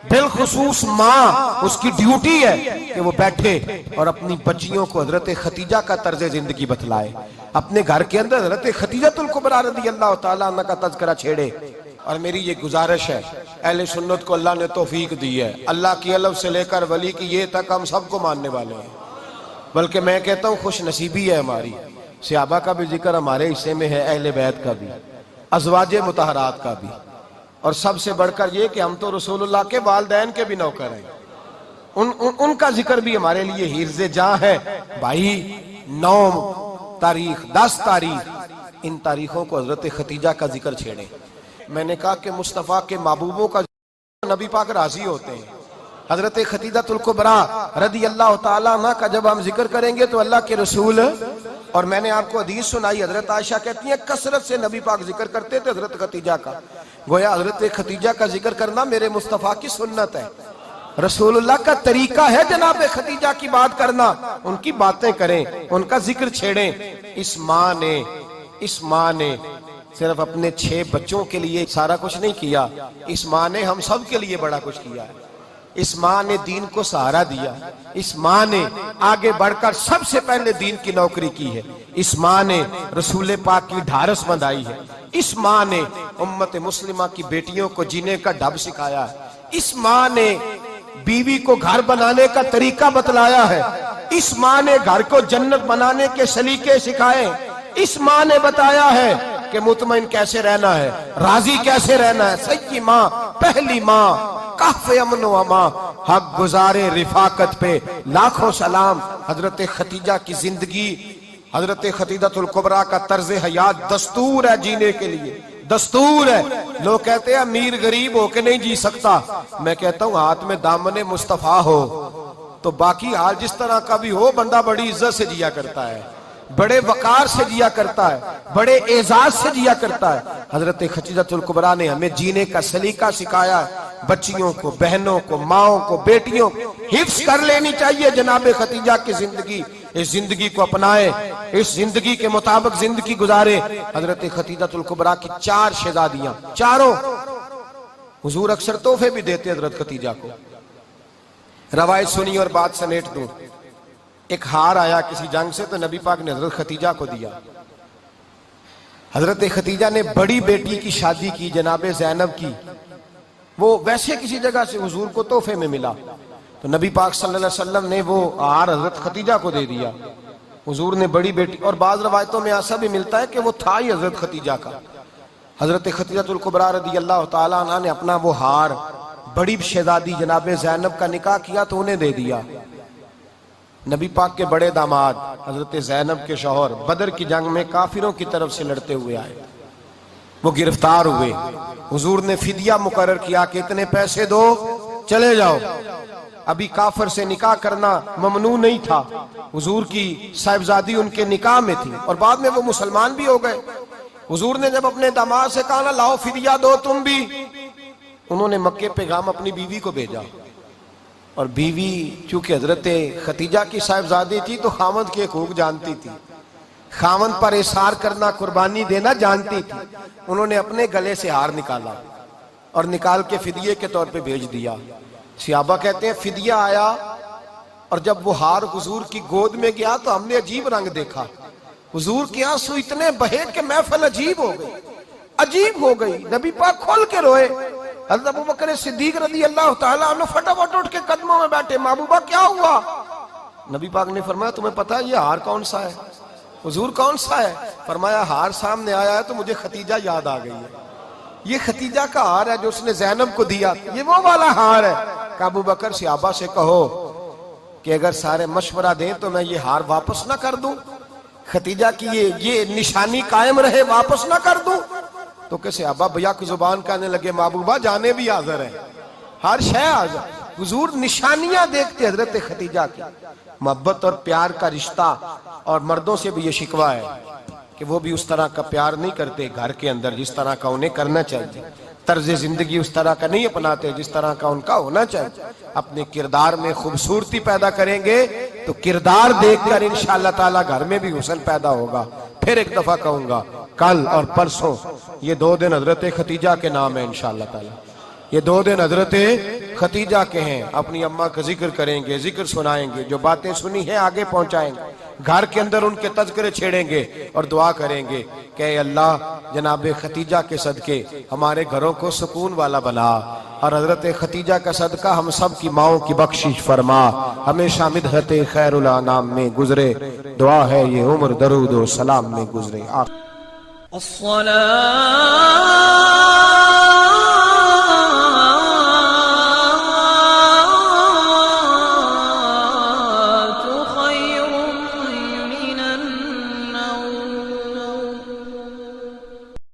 بالخصوص ماں اس کی ڈیوٹی ہے کہ وہ بیٹھے اور اپنی بچیوں کو حضرت خدیجہ کا طرز زندگی بتلائے، اپنے گھر کے اندر حضرت خدیجہ الکبریٰ رضی اللہ تعالیٰ عنہ کا تذکرہ چھیڑے۔ اور میری یہ گزارش ہے، اہل سنت کو اللہ نے توفیق دی ہے، اللہ کی الف سے لے کر ولی کی یہ تک ہم سب کو ماننے والے ہیں، بلکہ میں کہتا ہوں خوش نصیبی ہے ہماری، صحابہ کا بھی ذکر ہمارے حصے میں ہے، اہل بیت کا بھی، ازواج مطہرات کا بھی، اور سب سے بڑھ کر یہ کہ ہم تو رسول اللہ کے والدین کے بھی نوکر ہیں، ان کا ذکر بھی ہمارے لیے حرز جاں ہے۔ بھائی 9 تاریخ 10 تاریخ ان تاریخوں کو حضرت خدیجہ کا ذکر چھیڑے۔ میں نے کہا کہ مصطفیٰ کے محبوبوں کا نبی پاک راضی ہوتے ہیں۔ حضرت خدیجہ الکبریٰ رضی اللہ تعالیٰ عنہ کا جب ہم ذکر کریں گے تو اللہ کے رسول، اور میں نے آپ کو حدیث سنائی، حضرت عائشہ کہتی ہیں کثرت سے نبی پاک ذکر کرتے تھے حضرت خدیجہ کا، گویا حضرت خدیجہ کا ذکر کرنا میرے مصطفیٰ کی سنت ہے، رسول اللہ کا طریقہ ہے جناب خدیجہ کی بات کرنا، ان کی باتیں کریں، ان کا ذکر چھیڑیں۔ اس ماں نے صرف اپنے 6 بچوں کے لیے سارا کچھ نہیں کیا، اس ماں نے ہم سب کے لیے بڑا کچھ کیا ہے، اس ماں نے دین کو سہارا دیا، اس ماں نے آگے بڑھ کر سب سے پہلے دین کی نوکری کی ہے، اس ماں نے رسول پاک کی ڈھارس بندھائی ہے، اس ماں نے امت مسلمہ کی بیٹیوں کو جینے کا ڈھب سکھایا ہے، اس ماں نے بیوی کو گھر بنانے کا طریقہ بتلایا ہے، اس ماں نے گھر کو جنت بنانے کے سلیقے سکھائے، اس ماں نے بتایا ہے کہ مطمئن کیسے رہنا ہے، راضی کیسے رہنا ہے۔ سچی ماں، پہلی ماں، کہف امن و امان، حق گزارے رفاقت پہ لاکھوں سلام۔ حضرت خدیجہ کی زندگی، حضرت خدیجہ الکبریٰ کا طرز حیات دستور ہے جینے کے لیے، دستور ہے۔ لوگ کہتے ہیں امیر غریب ہو کے نہیں جی سکتا، میں کہتا ہوں ہاتھ میں دامن مصطفیٰ ہو تو باقی حال جس طرح کا بھی ہو، بندہ بڑی عزت سے جیا کرتا ہے، بڑے وقار سے جیا کرتا ہے، بڑے اعزاز سے جیا کرتا ہے۔ حضرت خدیجہ الکبریٰ نے ہمیں جینے کا سلیقہ سکھایا ہے۔ بچیوں کو، بہنوں کو، ماؤں کو، بیٹیوں کو حفظ کر لینی چاہیے جناب خدیجہ کی زندگی، اس زندگی کو اپنائے، اس زندگی کے مطابق زندگی گزارے۔ حضرت خدیجہ الکبریٰ کی 4 شہزادیاں، چاروں حضور اکثر تحفے بھی دیتے حضرت خدیجہ کو۔ روایت سنی اور بات سمیٹ دوں، ایک ہار آیا کسی جنگ سے تو نبی پاک نے حضرت خدیجہ کو دیا۔ حضرت خدیجہ نے بڑی بیٹی کی شادی کی جناب زینب کی، وہ ویسے کسی جگہ سے حضور کو تحفے میں ملا تو نبی پاک صلی اللہ علیہ وسلم نے وہ ہار حضرت خدیجہ کو دے دیا۔ حضور نے بڑی بیٹی، اور بعض روایتوں میں ایسا بھی ملتا ہے کہ وہ تھا ہی حضرت خدیجہ کا۔ حضرت خدیجہ الکبریٰ رضی اللہ تعالیٰ عنہ نے اپنا وہ ہار بڑی شہزادی جناب زینب کا نکاح کیا تو انہیں دے دیا۔ نبی پاک کے بڑے داماد حضرت زینب کے شوہر بدر کی جنگ میں کافروں کی طرف سے لڑتے ہوئے آئے، وہ گرفتار ہوئے، حضور نے فدیہ مقرر کیا کہ اتنے پیسے دو چلے جاؤ۔ ابھی کافر سے نکاح کرنا ممنوع نہیں تھا، حضور کی صاحبزادی ان کے نکاح میں تھی اور بعد میں وہ مسلمان بھی ہو گئے۔ حضور نے جب اپنے داماد سے کہا نا لاؤ فدیہ دو تم بھی، انہوں نے مکے پیغام اپنی بیوی کو بھیجا، اور بیوی چونکہ حضرت ختیجہ کی صاحبزادی تھی تو خاوند کے حقوق جانتی تھی، خاوند پر احسار کرنا، قربانی دینا جانتی تھی۔ انہوں نے اپنے گلے سے ہار نکالا اور نکال کے فدیے کے طور پہ بھیج دیا۔ صحابہ کہتے ہیں فدیہ آیا اور جب وہ ہار حضور کی گود میں گیا تو ہم نے عجیب رنگ دیکھا، حضور کے آنسو اتنے بہے کہ محفل عجیب ہو گئی، نبی پاک کھول کے روئے۔ حضرت ابوبکر صدیق رضی اللہ تعالیٰ عنہ فٹافٹ اٹھ کے قدموں میں بیٹھے، محبوبہ کیا ہوا؟ نبی پاک نے فرمایا تمہیں پتا ہے یہ ہار کون سا ہے؟ حضور کون سا ہے؟ فرمایا ہار سامنے آیا ہے تو مجھے ختیجہ یاد آ گئی ہے، یہ ختیجہ کا ہار ہے جو اس نے زینب کو دیا، یہ وہ والا ہار ہے۔ کہ ابوبکر صحابہ سے کہو کہ اگر سارے مشورہ دیں تو میں یہ ہار واپس نہ کر دوں، ختیجہ کی یہ نشانی قائم رہے، واپس نہ کر دوں؟ تو کہ صحابہ بھیا کی زبان کہنے لگے محبوبہ جانے بھی حاضر ہے، ہر شے حاضر۔ حضور نشانیاں دیکھتے حضرت ختیجہ کی، محبت اور پیار کا رشتہ، اور مردوں سے بھی یہ شکوہ ہے کہ وہ بھی اس طرح کا پیار نہیں کرتے گھر کے اندر جس طرح کا انہیں کرنا چاہیے، طرز زندگی اس طرح کا نہیں اپناتے جس طرح کا ان کا ہونا چاہیے۔ اپنے کردار میں خوبصورتی پیدا کریں گے تو کردار دیکھ کر انشاءاللہ تعالی گھر میں بھی حسن پیدا ہوگا۔ پھر ایک دفعہ کہوں گا کل اور پرسوں یہ 2 دن حضرت ختیجہ کے نام ہے انشاءاللہ تعالی، یہ 2 دن حضرت ختیجہ کے ہیں۔ اپنی اماں کا ذکر کریں گے، ذکر سنائیں گے، جو باتیں سنی ہیں آگے پہنچائیں گے، گھر کے اندر ان کے تذکرے چھیڑیں گے اور دعا کریں گے کہ اے اللہ جناب ختیجہ کے صدقے ہمارے گھروں کو سکون والا بنا، اور حضرت ختیجہ کا صدقہ ہم سب کی ماؤں کی بخشش فرما، ہمیشہ مدحت خیر الانام میں گزرے، دعا ہے یہ عمر درود و سلام میں گزرے۔ الصلاة